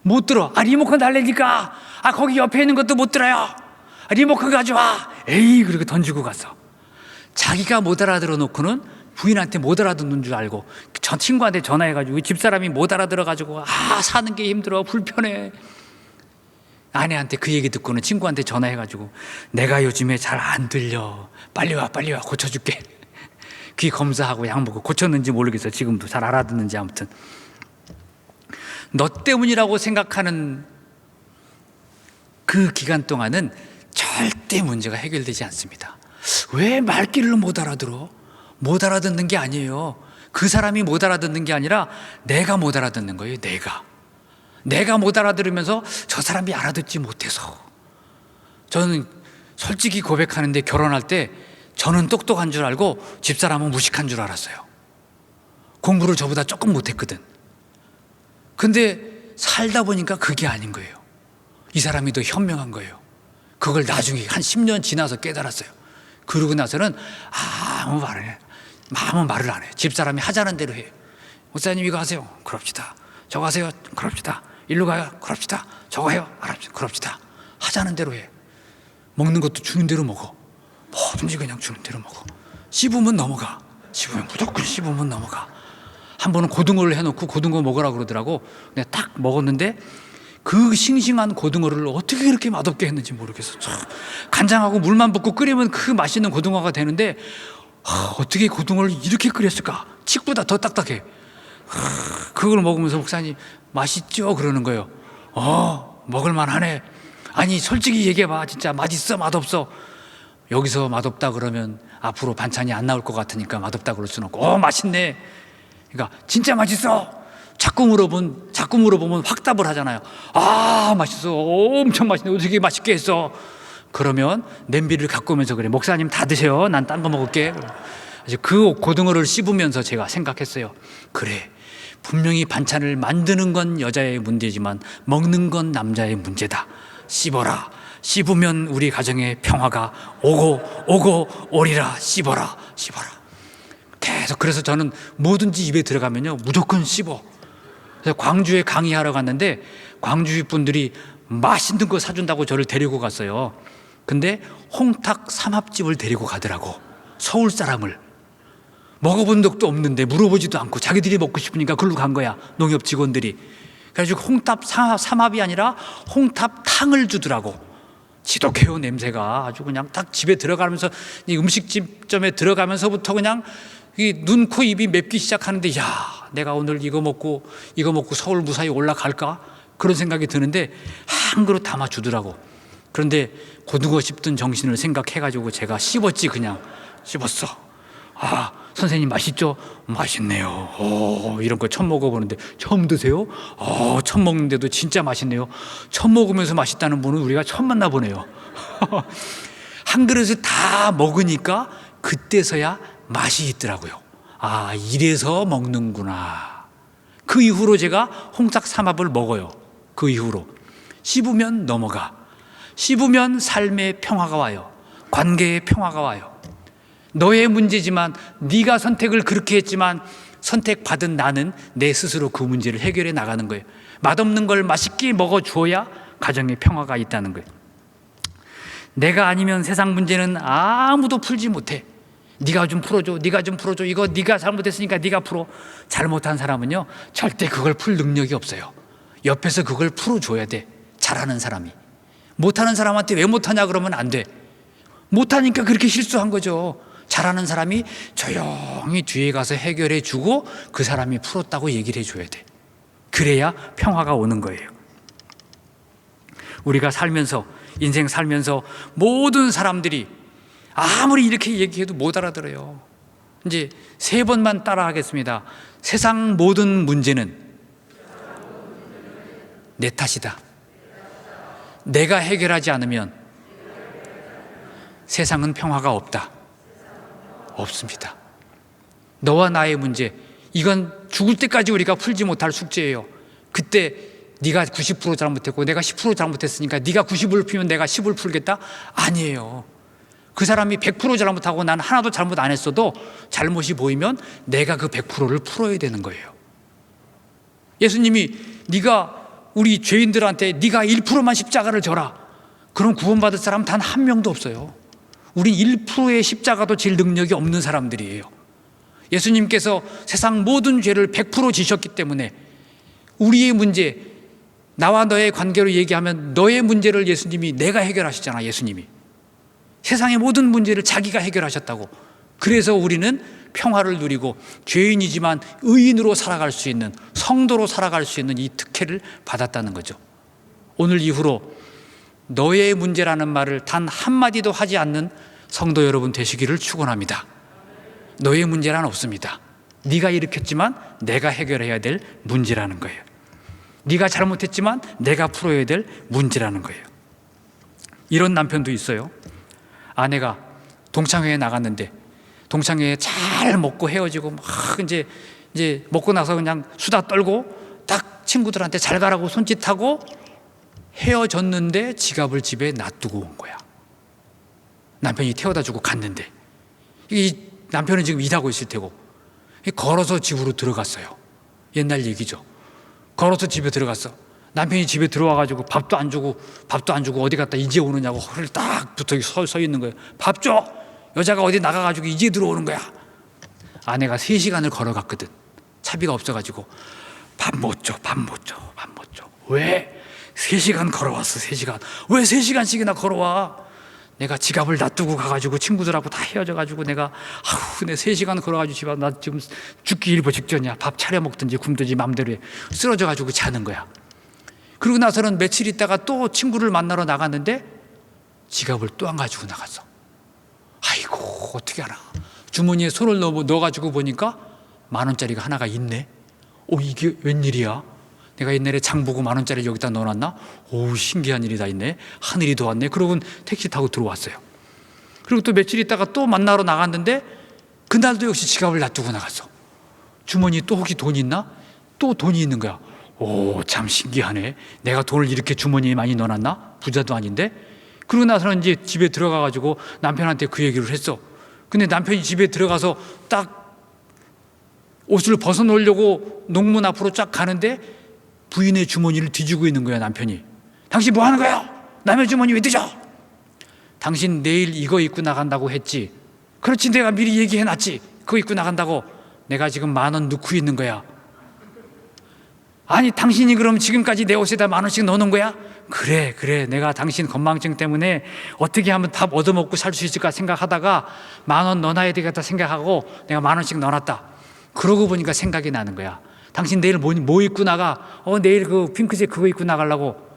못 들어. 리모컨 달래니까. 거기 옆에 있는 것도 못 들어요. 리모컨 가져와. 에이, 그리고 던지고 갔어. 자기가 못 알아들어 놓고는 부인한테 못 알아듣는 줄 알고 전 친구한테 전화해가지고 집사람이 못 알아들어가지고 사는 게 힘들어, 불편해. 아내한테 그 얘기 듣고는 친구한테 전화해가지고 내가 요즘에 잘 안 들려. 빨리 와 고쳐줄게. 귀 검사하고 약 먹고 고쳤는지 모르겠어. 지금도 잘 알아듣는지. 아무튼 너 때문이라고 생각하는 그 기간 동안은 절대 문제가 해결되지 않습니다. 왜 말귀를 못 알아들어? 못 알아듣는 게 아니에요. 그 사람이 못 알아듣는 게 아니라 내가 못 알아듣는 거예요. 내가 못 알아들으면서 저 사람이 알아듣지 못해서. 저는 솔직히 고백하는데 결혼할 때 저는 똑똑한 줄 알고 집사람은 무식한 줄 알았어요. 공부를 저보다 조금 못했거든. 근데 살다 보니까 그게 아닌 거예요. 이 사람이 더 현명한 거예요. 그걸 나중에 한 10년 지나서 깨달았어요. 그러고 나서는 아무 말을 안 해요. 집사람이 하자는 대로 해요. 목사님 이거 하세요. 그럽시다. 저거 하세요. 그럽시다. 일로 가요. 그럽시다. 저거 해요. 그럽시다. 하자는 대로 해. 먹는 것도 주는 대로 먹어. 뭐든지 그냥 주는 대로 먹어. 씹으면 넘어가. 무조건 씹으면 넘어가. 한 번은 고등어를 해놓고 고등어 먹으라고 그러더라고. 내가 딱 먹었는데 그 싱싱한 고등어를 어떻게 그렇게 맛없게 했는지 모르겠어. 간장하고 물만 붓고 끓이면 그 맛있는 고등어가 되는데 어떻게 고등어를 이렇게 끓였을까? 칡보다 더 딱딱해. 그걸 먹으면서 목사님 맛있죠? 그러는 거예요. 먹을만하네. 아니 솔직히 얘기해봐. 진짜 맛있어 맛없어? 여기서 맛없다 그러면 앞으로 반찬이 안 나올 것 같으니까 맛없다 그럴 수는 없고 맛있네. 그러니까 진짜 맛있어. 자꾸 물어보면 확답을 하잖아요. 맛있어. 엄청 맛있네. 어떻게 맛있게 했어? 그러면 냄비를 갖고 오면서 그래, 목사님 다 드세요, 난 딴 거 먹을게. 그 고등어를 씹으면서 제가 생각했어요. 그래, 분명히 반찬을 만드는 건 여자의 문제지만 먹는 건 남자의 문제다. 씹어라. 씹으면 우리 가정에 평화가 오고 오리라. 씹어라. 계속. 그래서 저는 뭐든지 입에 들어가면요 무조건 씹어. 그래서 광주에 강의하러 갔는데 광주 분들이 맛있는 거 사준다고 저를 데리고 갔어요. 근데 홍탁 삼합집을 데리고 가더라고. 서울 사람을. 먹어본 적도 없는데 물어보지도 않고 자기들이 먹고 싶으니까 그걸로 간 거야, 농협 직원들이. 그래가지고 홍탑 삼합이 아니라 홍탑탕을 주더라고. 지독해요, 냄새가. 아주 그냥 딱 집에 들어가면서, 이 음식점에 들어가면서부터 그냥 눈, 코, 입이 맵기 시작하는데, 야, 내가 오늘 이거 먹고 서울 무사히 올라갈까? 그런 생각이 드는데 한 그릇 담아 주더라고. 그런데 고등어 씹던 정신을 생각해가지고 제가 씹었지. 그냥 씹었어. 아, 선생님 맛있죠? 맛있네요. 이런 거 처음 먹어보는데. 처음 드세요? 처음 먹는데도 진짜 맛있네요. 처음 먹으면서 맛있다는 분은 우리가 처음 만나보네요. 한 그릇을 다 먹으니까 그때서야 맛이 있더라고요. 아, 이래서 먹는구나. 그 이후로 제가 홍탁 삼합을 먹어요. 그 이후로 씹으면 넘어가. 씹으면 삶의 평화가 와요. 관계의 평화가 와요. 너의 문제지만, 네가 선택을 그렇게 했지만 선택받은 나는 내 스스로 그 문제를 해결해 나가는 거예요. 맛없는 걸 맛있게 먹어주어야 가정의 평화가 있다는 거예요. 내가 아니면 세상 문제는 아무도 풀지 못해. 네가 좀 풀어줘. 이거 네가 잘못했으니까 네가 풀어. 잘못한 사람은요 절대 그걸 풀 능력이 없어요. 옆에서 그걸 풀어줘야 돼, 잘하는 사람이. 못하는 사람한테 왜 못하냐 그러면 안 돼. 못하니까 그렇게 실수한 거죠. 잘하는 사람이 조용히 뒤에 가서 해결해 주고 그 사람이 풀었다고 얘기를 해줘야 돼. 그래야 평화가 오는 거예요. 우리가 살면서, 인생 살면서 모든 사람들이 아무리 이렇게 얘기해도 못 알아들어요. 이제 3번만 따라 하겠습니다. 세상 모든 문제는 내 탓이다. 내가 해결하지 않으면 세상은 평화가 없다. 없습니다. 너와 나의 문제, 이건 죽을 때까지 우리가 풀지 못할 숙제예요. 그때 네가 90% 잘못했고 내가 10% 잘못했으니까 네가 90을 풀면 내가 10을 풀겠다? 아니에요. 그 사람이 100% 잘못하고 난 하나도 잘못 안 했어도 잘못이 보이면 내가 그 100%를 풀어야 되는 거예요. 예수님이 네가 우리 죄인들한테 네가 1%만 십자가를 져라, 그럼 구원받을 사람 단 한 명도 없어요. 우린 1%의 십자가도 질 능력이 없는 사람들이에요. 예수님께서 세상 모든 죄를 100% 지셨기 때문에 우리의 문제, 나와 너의 관계로 얘기하면 너의 문제를 예수님이 내가 해결하시잖아. 예수님이 세상의 모든 문제를 자기가 해결하셨다고. 그래서 우리는 평화를 누리고 죄인이지만 의인으로 살아갈 수 있는, 성도로 살아갈 수 있는 이 특혜를 받았다는 거죠. 오늘 이후로 너의 문제라는 말을 단 한마디도 하지 않는 성도 여러분 되시기를 축원합니다. 너의 문제란 없습니다. 네가 일으켰지만 내가 해결해야 될 문제라는 거예요. 네가 잘못했지만 내가 풀어야 될 문제라는 거예요. 이런 남편도 있어요. 아내가 동창회에 나갔는데 동창회에 잘 먹고 헤어지고 막 이제 먹고 나서 그냥 수다 떨고 딱 친구들한테 잘 가라고 손짓하고 헤어졌는데 지갑을 집에 놔두고 온 거야. 남편이 태워다 주고 갔는데, 이 남편은 지금 일하고 있을 테고 걸어서 집으로 들어갔어요. 옛날 얘기죠. 걸어서 집에 들어갔어. 남편이 집에 들어와가지고 밥도 안 주고 어디 갔다 이제 오느냐고 허리를 딱 붙어 서 있는 거예요. 밥 줘! 여자가 어디 나가가지고 이제 들어오는 거야. 아내가 3시간을 걸어갔거든. 차비가 없어가지고 밥 못 줘. 왜? 3시간 걸어왔어. 3시간. 왜 3시간씩이나 걸어와? 내가 지갑을 놔두고 가가지고 친구들하고 다 헤어져가지고 내가 내 3시간 걸어가지고 집에 나 지금 죽기 일보 직전이야. 밥 차려 먹든지 굶든지 맘대로 해. 쓰러져가지고 자는 거야. 그러고 나서는 며칠 있다가 또 친구를 만나러 나갔는데 지갑을 또 안 가지고 나갔어. 아이고 어떻게 하나. 주머니에 손을 넣어가지고 보니까 10,000원짜리가 하나가 있네. 이게 웬일이야? 내가 옛날에 장 보고 10,000원짜리 여기다 넣어놨나? 오, 신기한 일이 다 있네. 하늘이 도왔네. 그러고 택시 타고 들어왔어요. 그리고 또 며칠 있다가 또 만나러 나갔는데 그날도 역시 지갑을 놔두고 나갔어. 주머니에 또 혹시 돈 있나? 또 돈이 있는 거야. 오, 참 신기하네. 내가 돈을 이렇게 주머니에 많이 넣어놨나? 부자도 아닌데. 그러고 나서는 이제 집에 들어가가지고 남편한테 그 얘기를 했어. 근데 남편이 집에 들어가서 딱 옷을 벗어놓으려고 농문 앞으로 쫙 가는데 부인의 주머니를 뒤지고 있는 거야. 남편이. 당신 뭐 하는 거야? 남의 주머니 왜 뒤져? 당신 내일 이거 입고 나간다고 했지. 그렇지, 내가 미리 얘기해놨지. 그거 입고 나간다고. 내가 지금 10,000원 넣고 있는 거야. 아니, 당신이 그럼 지금까지 내 옷에다 10,000원씩 넣어놓은 거야? 그래, 내가 당신 건망증 때문에 어떻게 하면 밥 얻어먹고 살 수 있을까 생각하다가 10,000원 넣어놔야 되겠다 생각하고 내가 10,000원씩 넣어놨다. 그러고 보니까 생각이 나는 거야. 당신 내일 뭐 입고 나가? 내일 그 핑크색 그거 입고 나가려고.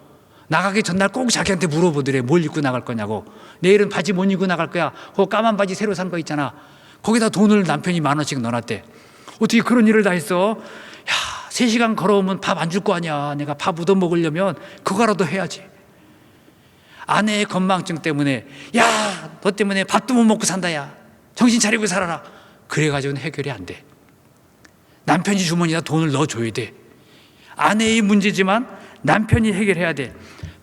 나가기 전날 꼭 자기한테 물어보더래. 뭘 입고 나갈 거냐고. 내일은 바지 못 입고 나갈 거야. 그 까만 바지 새로 산 거 있잖아. 거기다 돈을 남편이 10,000원씩 넣어놨대. 어떻게 그런 일을 다 했어? 야, 3시간 걸어오면 밥 안 줄 거 아니야. 내가 밥 얻어 먹으려면 그거라도 해야지. 아내의 건망증 때문에, 야, 너 때문에 밥도 못 먹고 산다, 야. 정신 차리고 살아라. 그래가지고는 해결이 안 돼. 남편이 주머니에다 돈을 넣어줘야 돼. 아내의 문제지만 남편이 해결해야 돼.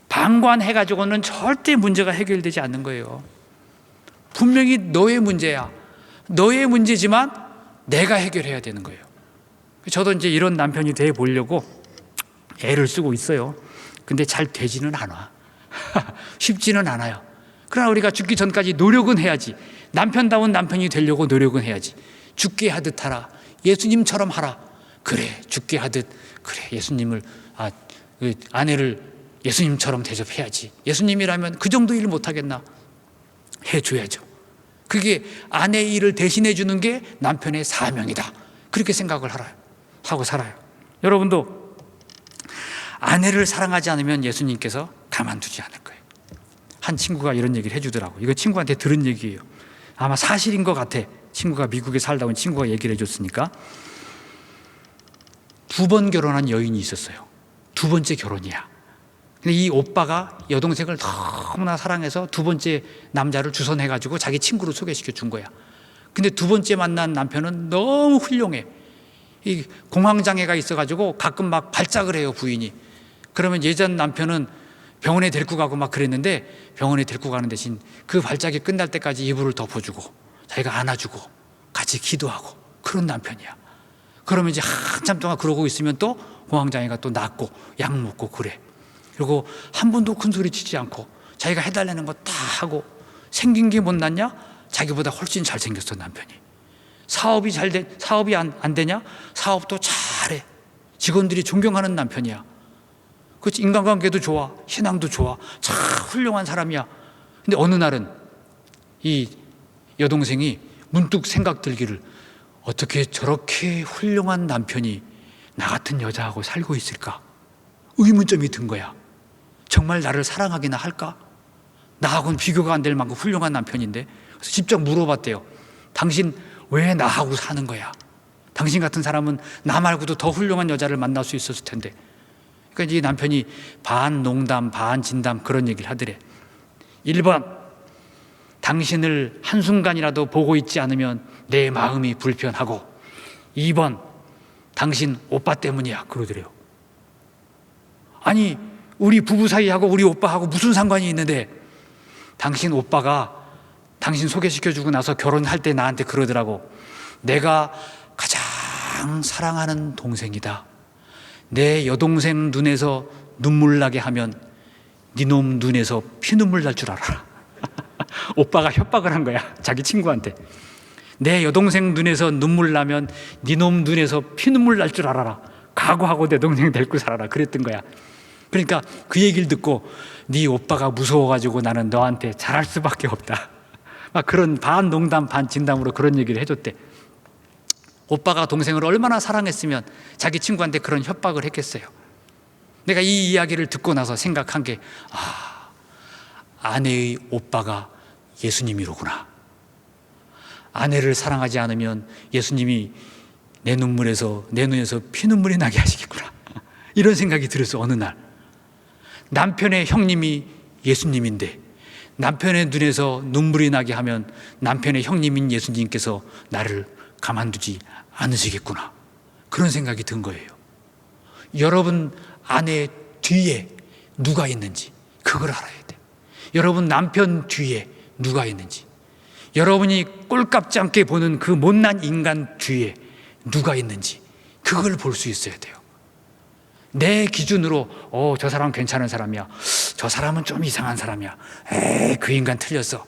방관해가지고는 절대 문제가 해결되지 않는 거예요. 분명히 너의 문제야. 너의 문제지만 내가 해결해야 되는 거예요. 저도 이제 이런 남편이 돼 보려고 애를 쓰고 있어요. 근데 잘 되지는 않아. 쉽지는 않아요. 그러나 우리가 죽기 전까지 노력은 해야지. 남편다운 남편이 되려고 노력은 해야지. 죽게 하듯 하라. 예수님처럼 하라. 그래, 죽게 하듯. 그래, 예수님을, 아내를 예수님처럼 대접해야지. 예수님이라면 그 정도 일 못하겠나? 해줘야죠. 그게 아내의 일을 대신해 주는 게 남편의 사명이다. 그렇게 생각을 하고 살아요. 여러분도 아내를 사랑하지 않으면 예수님께서 가만두지 않을 거예요. 한 친구가 이런 얘기를 해주더라고. 이거 친구한테 들은 얘기예요. 아마 사실인 것 같아. 친구가 미국에 살다 온 친구가 얘기를 해줬으니까. 2번 결혼한 여인이 있었어요. 2번째 결혼이야. 근데 이 오빠가 여동생을 너무나 사랑해서 2번째 남자를 주선해가지고 자기 친구로 소개시켜 준 거야. 근데 2번째 만난 남편은 너무 훌륭해. 이 공황장애가 있어가지고 가끔 막 발작을 해요, 부인이. 그러면 예전 남편은 병원에 데리고 가고 막 그랬는데 병원에 데리고 가는 대신 그 발작이 끝날 때까지 이불을 덮어주고 자기가 안아주고 같이 기도하고 그런 남편이야. 그러면 이제 한참 동안 그러고 있으면 또 공황장애가 또 낫고 약 먹고 그래. 그리고 한 번도 큰 소리 치지 않고 자기가 해달라는 거 다 하고 생긴 게 못났냐? 자기보다 훨씬 잘생겼어, 남편이. 사업이 안 되냐? 사업도 잘해. 직원들이 존경하는 남편이야. 그 인간관계도 좋아. 신앙도 좋아. 참 훌륭한 사람이야. 근데 어느 날은 이 여동생이 문득 생각 들기를 어떻게 저렇게 훌륭한 남편이 나 같은 여자하고 살고 있을까? 의문점이 든 거야. 정말 나를 사랑하기나 할까? 나하고는 비교가 안 될 만큼 훌륭한 남편인데. 그래서 직접 물어봤대요. 당신 왜 나하고 사는 거야? 당신 같은 사람은 나 말고도 더 훌륭한 여자를 만날 수 있었을 텐데. 그러니까 이 남편이 반 농담 반 진담 그런 얘기를 하더래. 1번, 당신을 한순간이라도 보고 있지 않으면 내 마음이 불편하고, 2번, 당신 오빠 때문이야. 그러더래요. 아니, 우리 부부 사이하고 우리 오빠하고 무슨 상관이 있는데, 당신 오빠가 당신 소개시켜주고 나서 결혼할 때 나한테 그러더라고. 내가 가장 사랑하는 동생이다. 내 여동생 눈에서 눈물 나게 하면 네 놈 눈에서 피눈물 날 줄 알아라. 오빠가 협박을 한 거야, 자기 친구한테. 내 여동생 눈에서 눈물 나면 네 놈 눈에서 피눈물 날 줄 알아라. 각오하고 내 동생 데리고 살아라. 그랬던 거야. 그러니까 그 얘기를 듣고 네 오빠가 무서워가지고 나는 너한테 잘할 수밖에 없다. 막 그런 반 농담 반 진담으로 그런 얘기를 해줬대. 오빠가 동생을 얼마나 사랑했으면 자기 친구한테 그런 협박을 했겠어요. 내가 이 이야기를 듣고 나서 생각한 게, 아내의 오빠가 예수님이로구나. 아내를 사랑하지 않으면 예수님이 내 눈에서 피눈물이 나게 하시겠구나. 이런 생각이 들었어. 어느 날 남편의 형님이 예수님인데 남편의 눈에서 눈물이 나게 하면 남편의 형님인 예수님께서 나를 가만두지 않으시겠구나. 그런 생각이 든 거예요. 여러분 아내 뒤에 누가 있는지 그걸 알아야 돼. 여러분 남편 뒤에 누가 있는지, 여러분이 꼴값지 않게 보는 그 못난 인간 뒤에 누가 있는지 그걸 볼 수 있어야 돼요. 내 기준으로 저 사람 괜찮은 사람이야, 저 사람은 좀 이상한 사람이야, 에이 그 인간 틀렸어.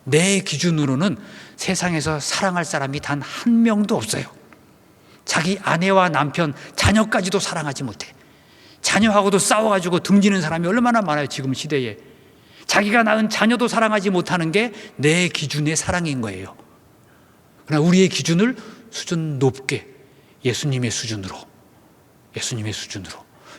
내 기준으로는 세상에서 사랑할 사람이 단 한 명도 없어요. 자기 아내와 남편, 자녀까지도 사랑하지 못해. 자녀하고도 싸워가지고 등지는 사람이 얼마나 많아요. 지금 시대에 자기가 낳은 자녀도 사랑하지 못하는 게 내 기준의 사랑인 거예요. 그러나 우리의 기준을 수준 높게 예수님의 수준으로,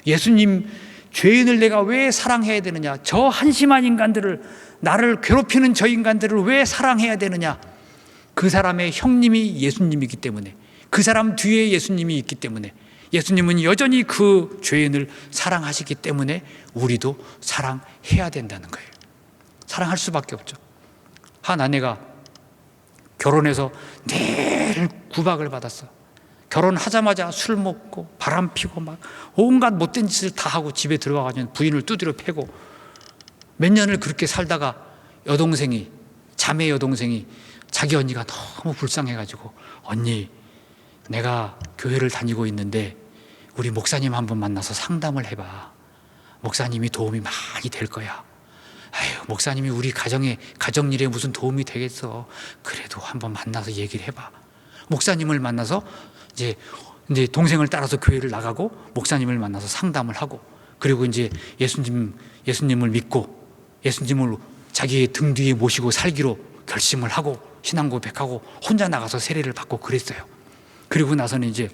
예수님 죄인을 내가 왜 사랑해야 되느냐, 저 한심한 인간들을, 나를 괴롭히는 저 인간들을 왜 사랑해야 되느냐. 그 사람의 형님이 예수님이기 때문에, 그 사람 뒤에 예수님이 있기 때문에, 예수님은 여전히 그 죄인을 사랑하시기 때문에 우리도 사랑해야 된다는 거예요. 사랑할 수밖에 없죠. 한 아내가 결혼해서 늘 구박을 받았어. 결혼하자마자 술 먹고 바람 피고 막 온갖 못된 짓을 다 하고 집에 들어가가지고 부인을 두드려 패고 몇 년을 그렇게 살다가 여동생이, 자매 여동생이 자기 언니가 너무 불쌍해가지고, 언니 내가 교회를 다니고 있는데 우리 목사님 한번 만나서 상담을 해봐. 목사님이 도움이 많이 될 거야. 아유, 목사님이 우리 가정일에 무슨 도움이 되겠어. 그래도 한번 만나서 얘기를 해봐. 목사님을 만나서 이제 동생을 따라서 교회를 나가고 목사님을 만나서 상담을 하고, 그리고 이제 예수님을 믿고 예수님을 자기의 등 뒤에 모시고 살기로 결심을 하고 신앙 고백하고 혼자 나가서 세례를 받고 그랬어요. 그리고 나서는 이제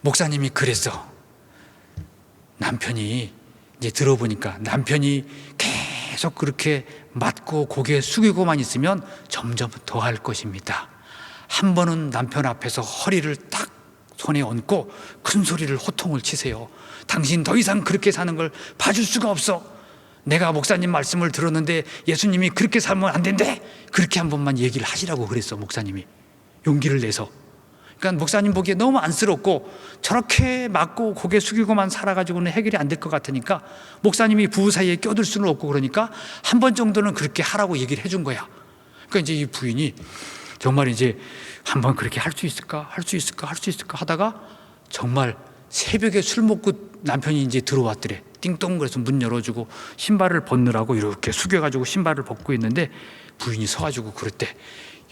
목사님이 그랬어. 남편이 이제 들어보니까 남편이 계속 그렇게 맞고 고개 숙이고만 있으면 점점 더 할 것입니다. 한 번은 남편 앞에서 허리를 딱 손에 얹고 큰 소리를 호통을 치세요. 당신 더 이상 그렇게 사는 걸 봐줄 수가 없어. 내가 목사님 말씀을 들었는데 예수님이 그렇게 살면 안 된대. 그렇게 한 번만 얘기를 하시라고 그랬어. 목사님이 용기를 내서. 그러니까 목사님 보기에 너무 안쓰럽고 저렇게 맞고 고개 숙이고만 살아가지고는 해결이 안 될 것 같으니까 목사님이 부부 사이에 껴들 수는 없고, 그러니까 한 번 정도는 그렇게 하라고 얘기를 해준 거야. 그러니까 이제 이 부인이 정말 이제 한번 그렇게 할 수 있을까 하다가 정말 새벽에 술 먹고 남편이 이제 들어왔더래. 띵동 그래서 문 열어주고 신발을 벗느라고 이렇게 숙여가지고 신발을 벗고 있는데 부인이 서가지고 그랬대.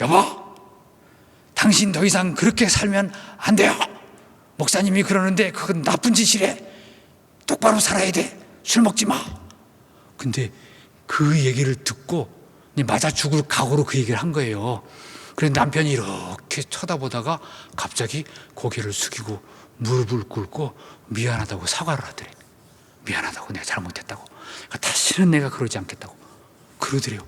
여보, 당신 더 이상 그렇게 살면 안 돼요. 목사님이 그러는데 그건 나쁜 짓이래. 똑바로 살아야 돼. 술 먹지 마. 근데 그 얘기를 듣고 맞아 죽을 각오로 그 얘기를 한 거예요. 그래서 남편이 이렇게 쳐다보다가 갑자기 고개를 숙이고 무릎을 꿇고 미안하다고 사과를 하더래. 미안하다고, 내가 잘못했다고, 다시는 내가 그러지 않겠다고 그러더래요.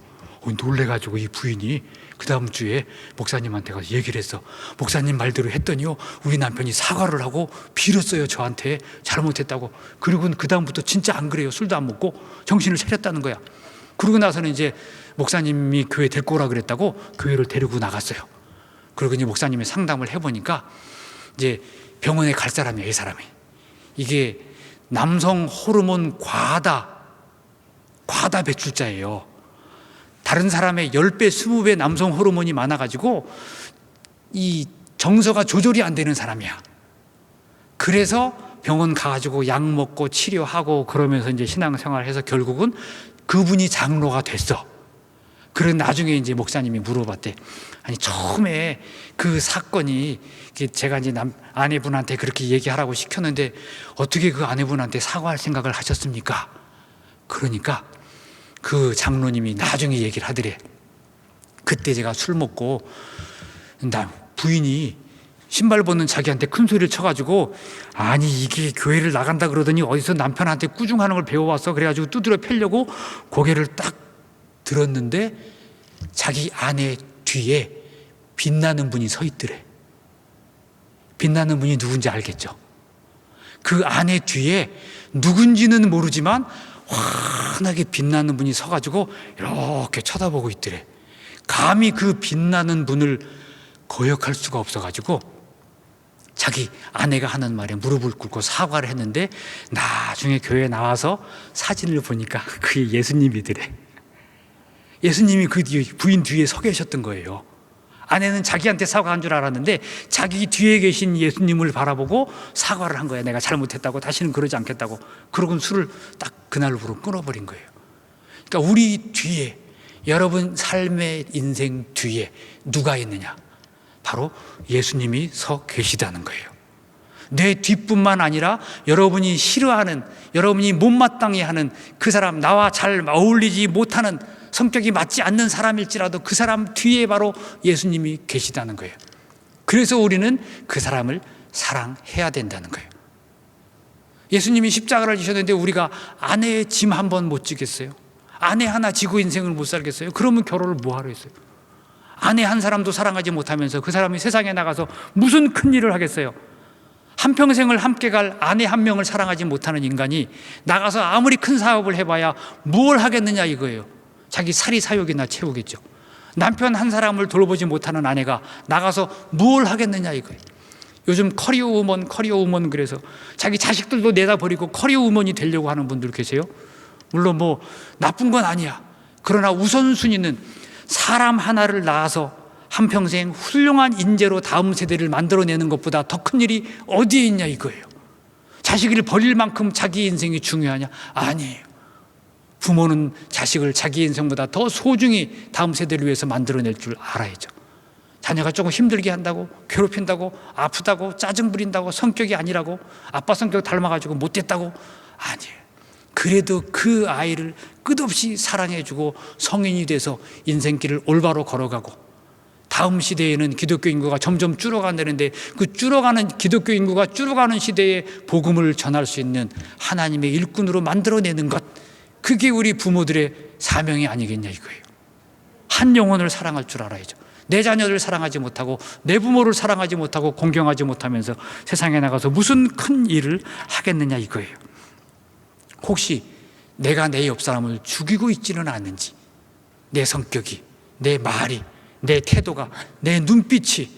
놀래가지고 이 부인이 그 다음 주에 목사님한테 가서 얘기를 했어. 목사님 말대로 했더니요, 우리 남편이 사과를 하고 빌었어요. 저한테 잘못했다고. 그리고 그 다음부터 진짜 안 그래요. 술도 안 먹고 정신을 차렸다는 거야. 그러고 나서는 이제 목사님이 교회 데리고 오라 그랬다고 교회를 데리고 나갔어요. 그리고 이제 목사님이 상담을 해보니까 이제 병원에 갈 사람이야. 이 사람이 이게 남성 호르몬 과다 배출자예요. 다른 사람의 10배, 20배 남성 호르몬이 많아가지고 이 정서가 조절이 안 되는 사람이야. 그래서 병원 가가지고 약 먹고 치료하고 그러면서 이제 신앙생활을 해서 결국은 그분이 장로가 됐어. 그리고 나중에 이제 목사님이 물어봤대. 아니, 처음에 그 사건이 제가 이제 아내분한테 그렇게 얘기하라고 시켰는데 어떻게 그 아내분한테 사과할 생각을 하셨습니까? 그러니까 그 장로님이 나중에 얘기를 하더래. 그때 제가 술 먹고 부인이 신발 벗는 자기한테 큰 소리를 쳐가지고, 아니 이게 교회를 나간다 그러더니 어디서 남편한테 꾸중하는 걸 배워왔어. 그래가지고 두드려 패려고 고개를 딱 들었는데 자기 아내 뒤에 빛나는 분이 서 있더래. 빛나는 분이 누군지 알겠죠? 그 아내 뒤에 누군지는 모르지만 환하게 빛나는 분이 서가지고 이렇게 쳐다보고 있더래. 감히 그 빛나는 분을 거역할 수가 없어가지고 자기 아내가 하는 말에 무릎을 꿇고 사과를 했는데, 나중에 교회에 나와서 사진을 보니까 그게 예수님이더래. 예수님이 그 뒤에, 부인 뒤에 서 계셨던 거예요. 아내는 자기한테 사과한 줄 알았는데 자기 뒤에 계신 예수님을 바라보고 사과를 한 거예요. 내가 잘못했다고, 다시는 그러지 않겠다고. 그러고는 술을 딱 그날부로 끊어버린 거예요. 그러니까 우리 뒤에, 여러분 삶의 인생 뒤에 누가 있느냐? 바로 예수님이 서 계시다는 거예요. 내 뒷뿐만 아니라 여러분이 싫어하는, 여러분이 못마땅해 하는 그 사람, 나와 잘 어울리지 못하는, 성격이 맞지 않는 사람일지라도 그 사람 뒤에 바로 예수님이 계시다는 거예요. 그래서 우리는 그 사람을 사랑해야 된다는 거예요. 예수님이 십자가를 지셨는데 우리가 아내의 짐 한 번 못 지겠어요? 아내 하나 지고 인생을 못 살겠어요? 그러면 결혼을 뭐하러 했어요? 아내 한 사람도 사랑하지 못하면서 그 사람이 세상에 나가서 무슨 큰 일을 하겠어요? 한평생을 함께 갈 아내 한 명을 사랑하지 못하는 인간이 나가서 아무리 큰 사업을 해봐야 뭘 하겠느냐 이거예요. 자기 살이 사욕이나 채우겠죠. 남편 한 사람을 돌보지 못하는 아내가 나가서 뭘 하겠느냐 이거예요. 요즘 커리어 우먼 그래서 자기 자식들도 내다버리고 커리어 우먼이 되려고 하는 분들 계세요. 물론 뭐 나쁜 건 아니야. 그러나 우선순위는 사람 하나를 낳아서 한평생 훌륭한 인재로 다음 세대를 만들어내는 것보다 더 큰 일이 어디에 있냐 이거예요. 자식을 버릴 만큼 자기 인생이 중요하냐? 아니에요. 부모는 자식을 자기 인생보다 더 소중히 다음 세대를 위해서 만들어낼 줄 알아야죠. 자녀가 조금 힘들게 한다고, 괴롭힌다고, 아프다고, 짜증 부린다고, 성격이 아니라고, 아빠 성격 닮아가지고 못됐다고, 아니에요. 그래도 그 아이를 끝없이 사랑해주고 성인이 돼서 인생길을 올바로 걸어가고, 다음 시대에는 기독교 인구가 점점 줄어간다는데 그 줄어가는 기독교 인구가 줄어가는 시대에 복음을 전할 수 있는 하나님의 일꾼으로 만들어내는 것, 그게 우리 부모들의 사명이 아니겠냐 이거예요. 한 영혼을 사랑할 줄 알아야죠. 내 자녀를 사랑하지 못하고 내 부모를 사랑하지 못하고 공경하지 못하면서 세상에 나가서 무슨 큰 일을 하겠느냐 이거예요. 혹시 내가 내 옆 사람을 죽이고 있지는 않는지, 내 성격이, 내 말이, 내 태도가, 내 눈빛이,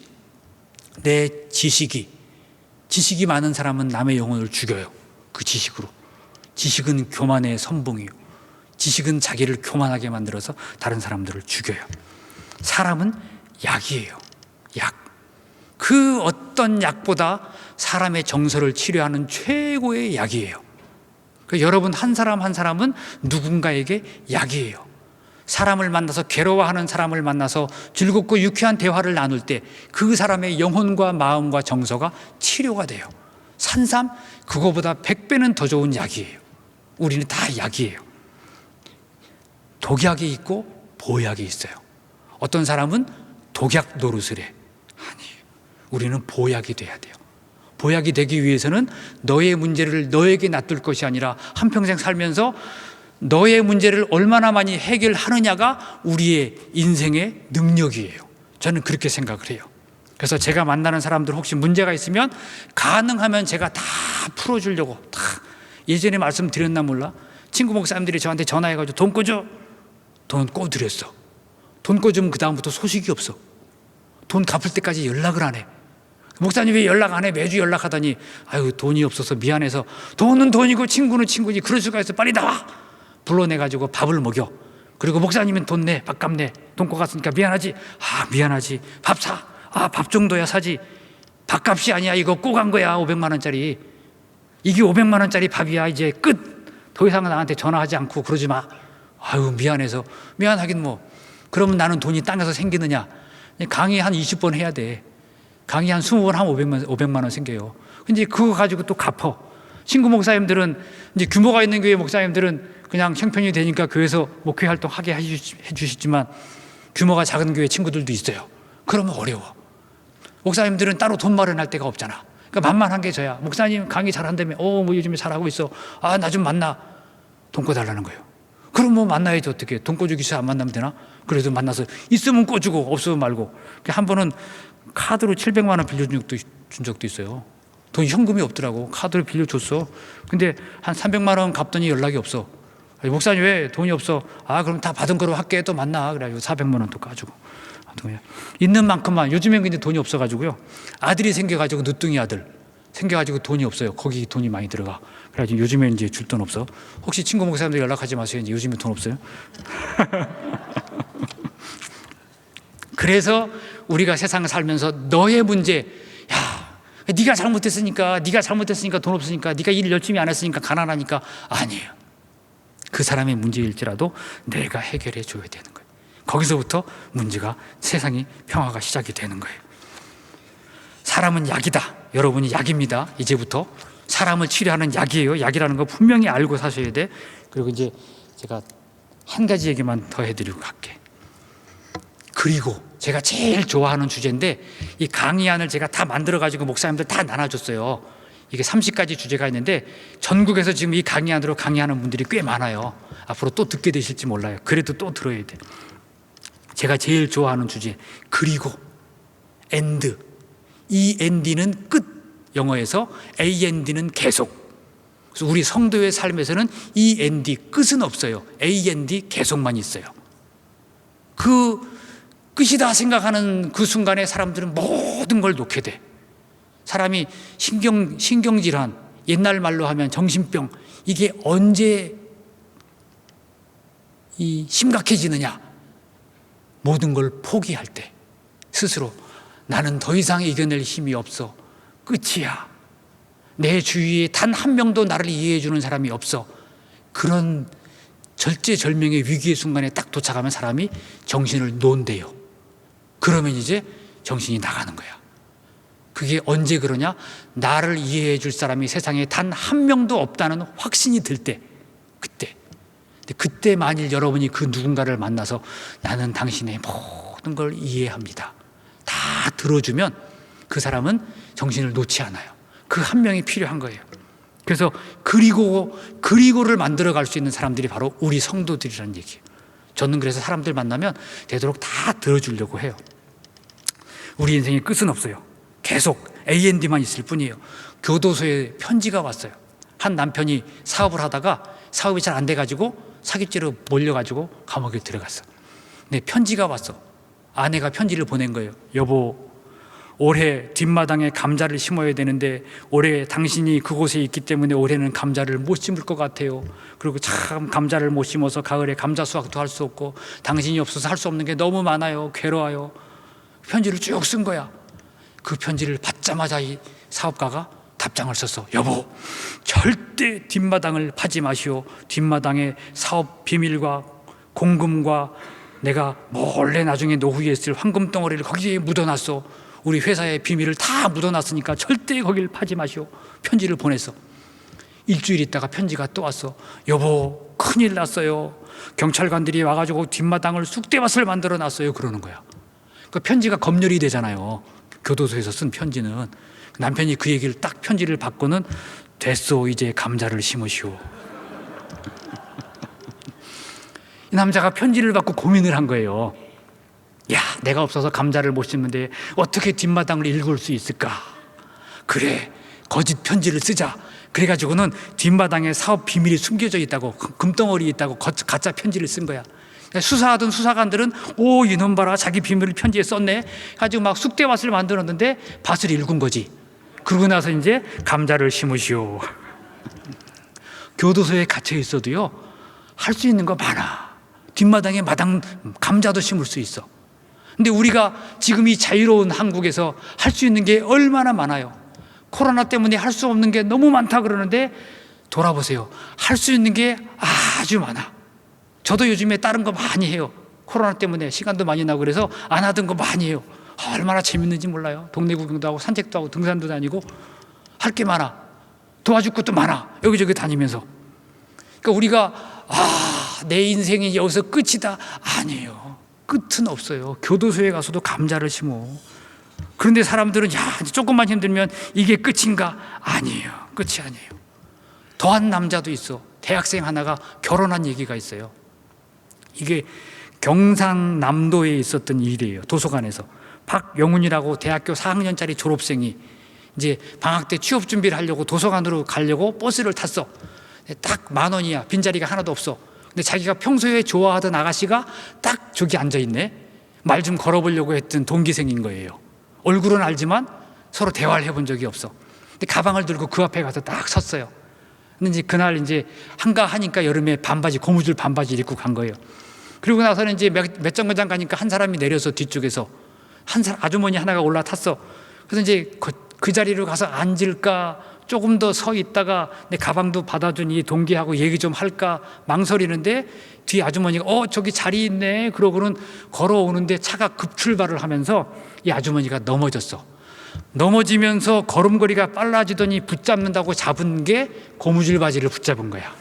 내 지식이 많은 사람은 남의 영혼을 죽여요. 그 지식으로. 지식은 교만의 선봉이요. 지식은 자기를 교만하게 만들어서 다른 사람들을 죽여요. 사람은 약이에요. 약. 그 어떤 약보다 사람의 정서를 치료하는 최고의 약이에요. 그러니까 여러분 한 사람 한 사람은 누군가에게 약이에요. 사람을 만나서 괴로워하는 사람을 만나서 즐겁고 유쾌한 대화를 나눌 때 그 사람의 영혼과 마음과 정서가 치료가 돼요. 산삼 그거보다 100배는 더 좋은 약이에요. 우리는 다 약이에요. 독약이 있고 보약이 있어요. 어떤 사람은 독약 노릇을 해. 아니에요. 우리는 보약이 돼야 돼요. 보약이 되기 위해서는 너의 문제를 너에게 놔둘 것이 아니라 한평생 살면서 너의 문제를 얼마나 많이 해결하느냐가 우리의 인생의 능력이에요. 저는 그렇게 생각을 해요. 그래서 제가 만나는 사람들 혹시 문제가 있으면 가능하면 제가 다 풀어주려고, 다. 예전에 말씀드렸나 몰라? 친구 목사님들이 저한테 전화해가지고 돈 꿔줘. 돈 꿔드렸어. 돈 꿔주면 그 다음부터 소식이 없어. 돈 갚을 때까지 연락을 안 해. 목사님 왜 연락 안 해? 매주 연락하더니 아유 돈이 없어서 미안해서. 돈은 돈이고 친구는 친구지. 그럴 수가 있어. 빨리 나와. 불러내가지고 밥을 먹여. 그리고 목사님은 돈 내. 밥값 내. 돈 꿔갔으니까 미안하지. 아 미안하지. 밥 사. 아 밥 정도야 사지. 밥값이 아니야. 이거 꿔간 거야. 500만 원짜리. 이게 500만 원짜리 밥이야. 이제 끝. 더 이상 나한테 전화하지 않고 그러지 마. 아유 미안해서. 미안하긴 뭐. 그러면 나는 돈이 땅에서 생기느냐. 강의 한 20번 해야 돼. 강의 한 20번 하면 500만 원 생겨요. 근데 그거 가지고 또 갚어. 친구 목사님들은 이제 규모가 있는 교회 목사님들은 그냥 형편이 되니까 교회에서 목회 활동하게 해주시지만 규모가 작은 교회 친구들도 있어요. 그러면 어려워. 목사님들은 따로 돈 마련할 데가 없잖아. 그러니까 만만한 게 저야. 목사님 강의 잘한다며. 뭐 요즘에 잘하고 있어. 아, 나 좀 만나. 돈 꿔달라는 거예요. 그럼 뭐 만나야지 어떻게. 돈 꿔주기 싫어 안 만나면 되나? 그래도 만나서 있으면 꿔주고 없으면 말고. 한 번은 카드로 700만 원 빌려준 적도 있어요. 돈 현금이 없더라고. 카드를 빌려줬어. 근데 한 300만 원 갚더니 연락이 없어. 목사님 왜 돈이 없어? 그럼 다 받은 거로 할게. 또 만나. 그래가지고 400만 원 또 까주고. 있는 만큼만. 요즘엔 근데 돈이 없어가지고요. 아들이 생겨가지고 늦둥이 아들 생겨가지고 돈이 없어요. 거기 돈이 많이 들어가. 그래가지고 요즘엔 이제 줄 돈 없어. 혹시 친구 목사님들 연락하지 마세요. 이제 요즘에 돈 없어요. 그래서 우리가 세상을 살면서 너의 문제, 네가 잘못했으니까 돈 없으니까, 네가 일 열심히 안 했으니까 가난하니까, 아니에요. 그 사람의 문제일지라도 내가 해결해 줘야 되는 거예요. 거기서부터 문제가, 세상이 평화가 시작이 되는 거예요. 사람은 약이다. 여러분이 약입니다. 이제부터 사람을 치료하는 약이에요. 약이라는 거 분명히 알고 사셔야 돼. 그리고 이제 제가 한 가지 얘기만 더 해드리고 갈게. 그리고 제가 제일 좋아하는 주제인데, 이 강의안을 제가 다 만들어가지고 목사님들 다 나눠줬어요. 이게 30가지 주제가 있는데 전국에서 지금 이 강의안으로 강의하는 분들이 꽤 많아요. 앞으로 또 듣게 되실지 몰라요. 그래도 또 들어야 돼. 제가 제일 좋아하는 주제, 그리고 and. end는 끝, 영어에서 and는 계속. 그래서 우리 성도의 삶에서는 end 끝은 없어요. and 계속만 있어요. 그 끝이다 생각하는 그 순간에 사람들은 모든 걸 놓게 돼. 사람이 신경질환, 옛날 말로 하면 정신병, 이게 언제 심각해지느냐? 모든 걸 포기할 때, 스스로 나는 더 이상 이겨낼 힘이 없어. 끝이야. 내 주위에 단 한 명도 나를 이해해 주는 사람이 없어. 그런 절제절명의 위기의 순간에 딱 도착하면 사람이 정신을 놓은대요. 그러면 이제 정신이 나가는 거야. 그게 언제 그러냐? 나를 이해해 줄 사람이 세상에 단 한 명도 없다는 확신이 들 때, 그때 만일 여러분이 그 누군가를 만나서 나는 당신의 모든 걸 이해합니다, 다 들어주면 그 사람은 정신을 놓지 않아요. 그 한 명이 필요한 거예요. 그래서 그리고를 만들어 갈 수 있는 사람들이 바로 우리 성도들이라는 얘기예요. 저는 그래서 사람들 만나면 되도록 다 들어주려고 해요. 우리 인생의 끝은 없어요. 계속 AND만 있을 뿐이에요. 교도소에 편지가 왔어요. 한 남편이 사업을 하다가 사업이 잘 안 돼가지고 사기죄로 몰려가지고 감옥에 들어갔어. 근데 편지가 왔어. 아내가 편지를 보낸 거예요. 여보, 올해 뒷마당에 감자를 심어야 되는데 올해 당신이 그곳에 있기 때문에 올해는 감자를 못 심을 것 같아요. 그리고 참 감자를 못 심어서 가을에 감자 수확도 할 수 없고 당신이 없어서 할 수 없는 게 너무 많아요. 괴로워요. 편지를 쭉 쓴 거야. 그 편지를 받자마자 이 사업가가 답장을 썼어. 여보, 절대 뒷마당을 파지 마시오. 뒷마당에 사업 비밀과 공금과 내가 몰래 나중에 노후에 쓸 황금 덩어리를 거기에 묻어놨어. 우리 회사의 비밀을 다 묻어놨으니까 절대 거기를 파지 마시오. 편지를 보냈어. 일주일 있다가 편지가 또 왔어. 여보, 큰일 났어요. 경찰관들이 와가지고 뒷마당을 쑥대밭을 만들어놨어요. 그러는 거야. 그 편지가 검열이 되잖아요. 교도소에서 쓴 편지는. 남편이 그 얘기를 딱 편지를 받고는 됐소, 이제 감자를 심으시오. 이 남자가 편지를 받고 고민을 한 거예요. 야, 내가 없어서 감자를 못 심는데 어떻게 뒷마당을 읽을 수 있을까? 그래, 거짓 편지를 쓰자. 그래가지고는 뒷마당에 사업 비밀이 숨겨져 있다고, 금덩어리 있다고 가짜 편지를 쓴 거야. 수사하던 수사관들은 오, 이놈 봐라, 자기 비밀을 편지에 썼네 가지고 막 쑥대밭을 만들었는데 밭을 읽은 거지. 그러고 나서 이제 감자를 심으시오. 교도소에 갇혀 있어도요, 할 수 있는 거 많아. 뒷마당에 감자도 심을 수 있어. 근데 우리가 지금 이 자유로운 한국에서 할 수 있는 게 얼마나 많아요. 코로나 때문에 할 수 없는 게 너무 많다 그러는데 돌아보세요. 할 수 있는 게 아주 많아. 저도 요즘에 다른 거 많이 해요. 코로나 때문에 시간도 많이 나고 그래서 안 하던 거 많이 해요. 얼마나 재밌는지 몰라요. 동네 구경도 하고 산책도 하고 등산도 다니고 할 게 많아. 도와줄 것도 많아. 여기저기 다니면서. 그러니까 우리가 내 인생이 여기서 끝이다. 아니에요. 끝은 없어요. 교도소에 가서도 감자를 심어. 그런데 사람들은 조금만 힘들면 이게 끝인가? 아니에요. 끝이 아니에요. 더한 남자도 있어. 대학생 하나가 결혼한 얘기가 있어요. 이게 경상남도에 있었던 일이에요. 도서관에서 박영훈이라고 대학교 4학년짜리 졸업생이 이제 방학 때 취업 준비를 하려고 도서관으로 가려고 버스를 탔어. 딱 10,000원이야. 빈자리가 하나도 없어. 근데 자기가 평소에 좋아하던 아가씨가 딱 저기 앉아있네. 말 좀 걸어보려고 했던 동기생인 거예요. 얼굴은 알지만 서로 대화를 해본 적이 없어. 근데 가방을 들고 그 앞에 가서 딱 섰어요. 근데 이제 그날 이제 한가하니까 여름에 반바지, 고무줄 반바지를 입고 간 거예요. 그리고 나서는 이제 몇 정거장 가니까 한 사람이 내려서 뒤쪽에서 아주머니 하나가 올라탔어. 그래서 이제 그 자리로 가서 앉을까, 조금 더 서 있다가 내 가방도 받아준 이 동기하고 얘기 좀 할까 망설이는데 뒤에 아주머니가 저기 자리 있네 그러고는 걸어오는데 차가 급출발을 하면서 이 아주머니가 넘어졌어. 넘어지면서 걸음걸이가 빨라지더니 붙잡는다고 잡은 게 고무줄 바지를 붙잡은 거야.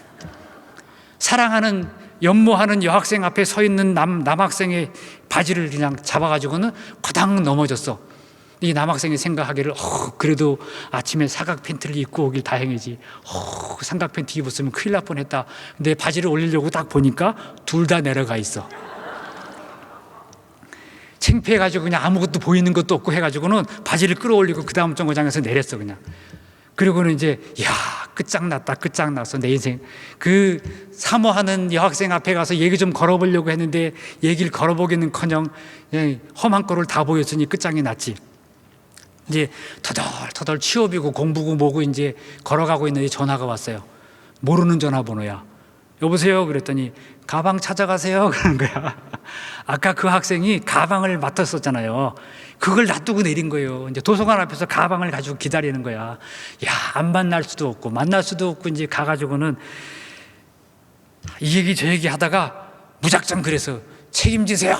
사랑하는 연모하는 여학생 앞에 서 있는 남학생의 바지를 그냥 잡아가지고는 과당 넘어졌어. 이 남학생이 생각하기를 그래도 아침에 사각 팬티를 입고 오길 다행이지. 삼각 팬티 입었으면 큰일 날 뻔했다. 근데 바지를 올리려고 딱 보니까 둘 다 내려가 있어. 창피해가지고 그냥 아무것도 보이는 것도 없고 해가지고는 바지를 끌어올리고 그 다음 정거장에서 내렸어 그냥. 그리고는 이제 끝장났다. 끝장났어 내 인생. 그 사모하는 여학생 앞에 가서 얘기 좀 걸어보려고 했는데 얘기를 걸어보기는커녕 험한 꼴을 다 보였으니 끝장이 났지. 이제 터덜터덜 취업이고 공부고 뭐고 이제 걸어가고 있는데 전화가 왔어요. 모르는 전화번호야. 여보세요? 그랬더니 가방 찾아가세요 그러는 거야. 아까 그 학생이 가방을 맡았었잖아요. 그걸 놔두고 내린 거예요. 이제 도서관 앞에서 가방을 가지고 기다리는 거야. 안 만날 수도 없고 만날 수도 없고 이제 가가지고는 이 얘기 저 얘기 하다가 무작정 그래서 책임지세요.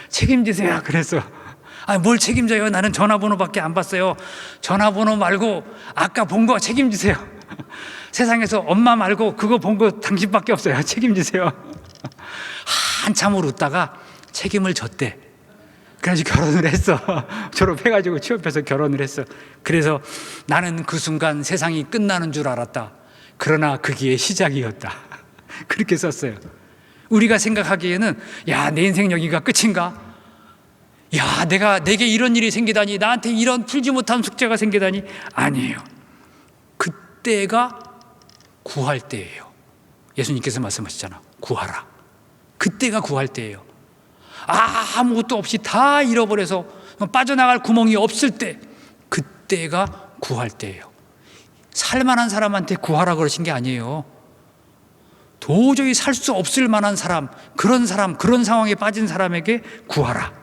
책임지세요. 그래서 뭘 책임져요? 나는 전화번호밖에 안 봤어요. 전화번호 말고 아까 본 거 책임지세요. 세상에서 엄마 말고 그거 본 거 당신밖에 없어요. 책임지세요. 한참을 웃다가 책임을 졌대. 그래서 결혼을 했어. 졸업해가지고 취업해서 결혼을 했어. 그래서 나는 그 순간 세상이 끝나는 줄 알았다. 그러나 그게 시작이었다. 그렇게 썼어요. 우리가 생각하기에는 내 인생 여기가 끝인가? 내게 이런 일이 생기다니, 나한테 이런 풀지 못한 숙제가 생기다니. 아니에요. 그때가 구할 때예요. 예수님께서 말씀하셨잖아. 구하라. 그때가 구할 때예요. 아무것도 없이 다 잃어버려서 빠져나갈 구멍이 없을 때, 그때가 구할 때예요. 살만한 사람한테 구하라 그러신 게 아니에요. 도저히 살 수 없을 만한 사람, 그런 상황에 빠진 사람에게 구하라.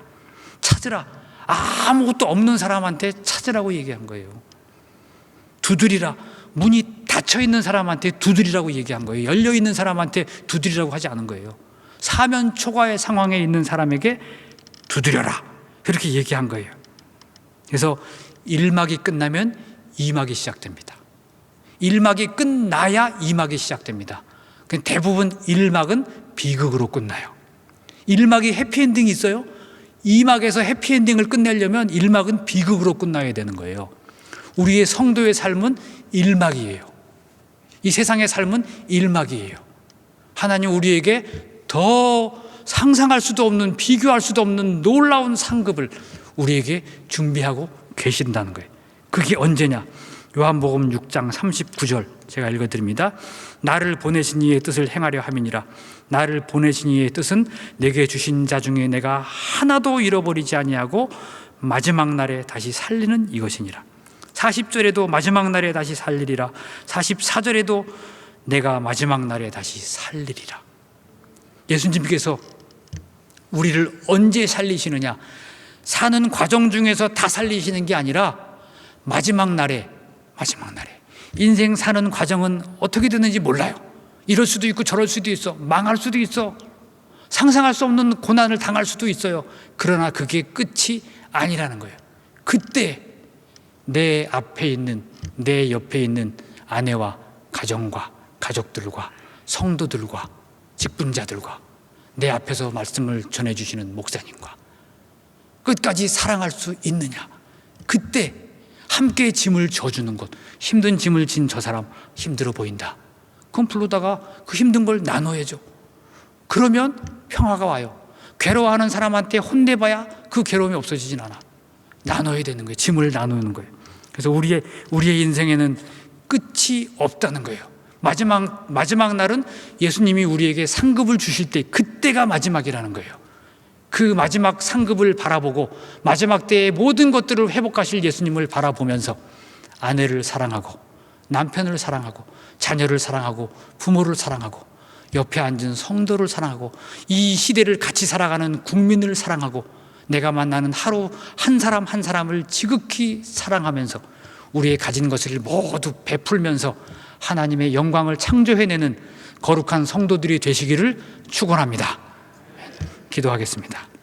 찾으라. 아무것도 없는 사람한테 찾으라고 얘기한 거예요. 두드리라. 문이 닫혀있는 사람한테 두드리라고 얘기한 거예요. 열려있는 사람한테 두드리라고 하지 않은 거예요. 사면 초과의 상황에 있는 사람에게 두드려라. 그렇게 얘기한 거예요. 그래서 1막이 끝나면 2막이 시작됩니다. 1막이 끝나야 2막이 시작됩니다. 대부분 1막은 비극으로 끝나요. 1막이 해피엔딩이 있어요. 2막에서 해피엔딩을 끝내려면 1막은 비극으로 끝나야 되는 거예요. 우리의 성도의 삶은 1막이에요. 이 세상의 삶은 1막이에요. 하나님 우리에게 더 상상할 수도 없는, 비교할 수도 없는 놀라운 상급을 우리에게 준비하고 계신다는 거예요. 그게 언제냐? 요한복음 6장 39절 제가 읽어드립니다. 나를 보내신 이의 뜻을 행하려 함이니라. 나를 보내신 이의 뜻은 내게 주신 자 중에 내가 하나도 잃어버리지 아니하고 마지막 날에 다시 살리는 이것이니라. 40절에도 마지막 날에 다시 살리리라. 44절에도 내가 마지막 날에 다시 살리리라. 예수님께서 우리를 언제 살리시느냐? 사는 과정 중에서 다 살리시는 게 아니라 마지막 날에 인생 사는 과정은 어떻게 되는지 몰라요. 이럴 수도 있고 저럴 수도 있어. 망할 수도 있어. 상상할 수 없는 고난을 당할 수도 있어요. 그러나 그게 끝이 아니라는 거예요. 그때 내 앞에 있는, 내 옆에 있는 아내와 가정과 가족들과 성도들과 직분자들과 내 앞에서 말씀을 전해주시는 목사님과 끝까지 사랑할 수 있느냐? 그때 함께 짐을 져주는 것. 힘든 짐을 진 저 사람 힘들어 보인다. 그럼 불러다가 그 힘든 걸 나눠야죠. 그러면 평화가 와요. 괴로워하는 사람한테 혼내봐야 그 괴로움이 없어지진 않아. 나눠야 되는 거예요. 짐을 나누는 거예요. 그래서 우리의 인생에는 끝이 없다는 거예요. 마지막 날은 예수님이 우리에게 상급을 주실 때, 그때가 마지막이라는 거예요. 그 마지막 상급을 바라보고 마지막 때의 모든 것들을 회복하실 예수님을 바라보면서 아내를 사랑하고 남편을 사랑하고 자녀를 사랑하고 부모를 사랑하고 옆에 앉은 성도를 사랑하고 이 시대를 같이 살아가는 국민을 사랑하고 내가 만나는 하루 한 사람 한 사람을 지극히 사랑하면서 우리의 가진 것을 모두 베풀면서 하나님의 영광을 창조해내는 거룩한 성도들이 되시기를 축원합니다. 기도하겠습니다.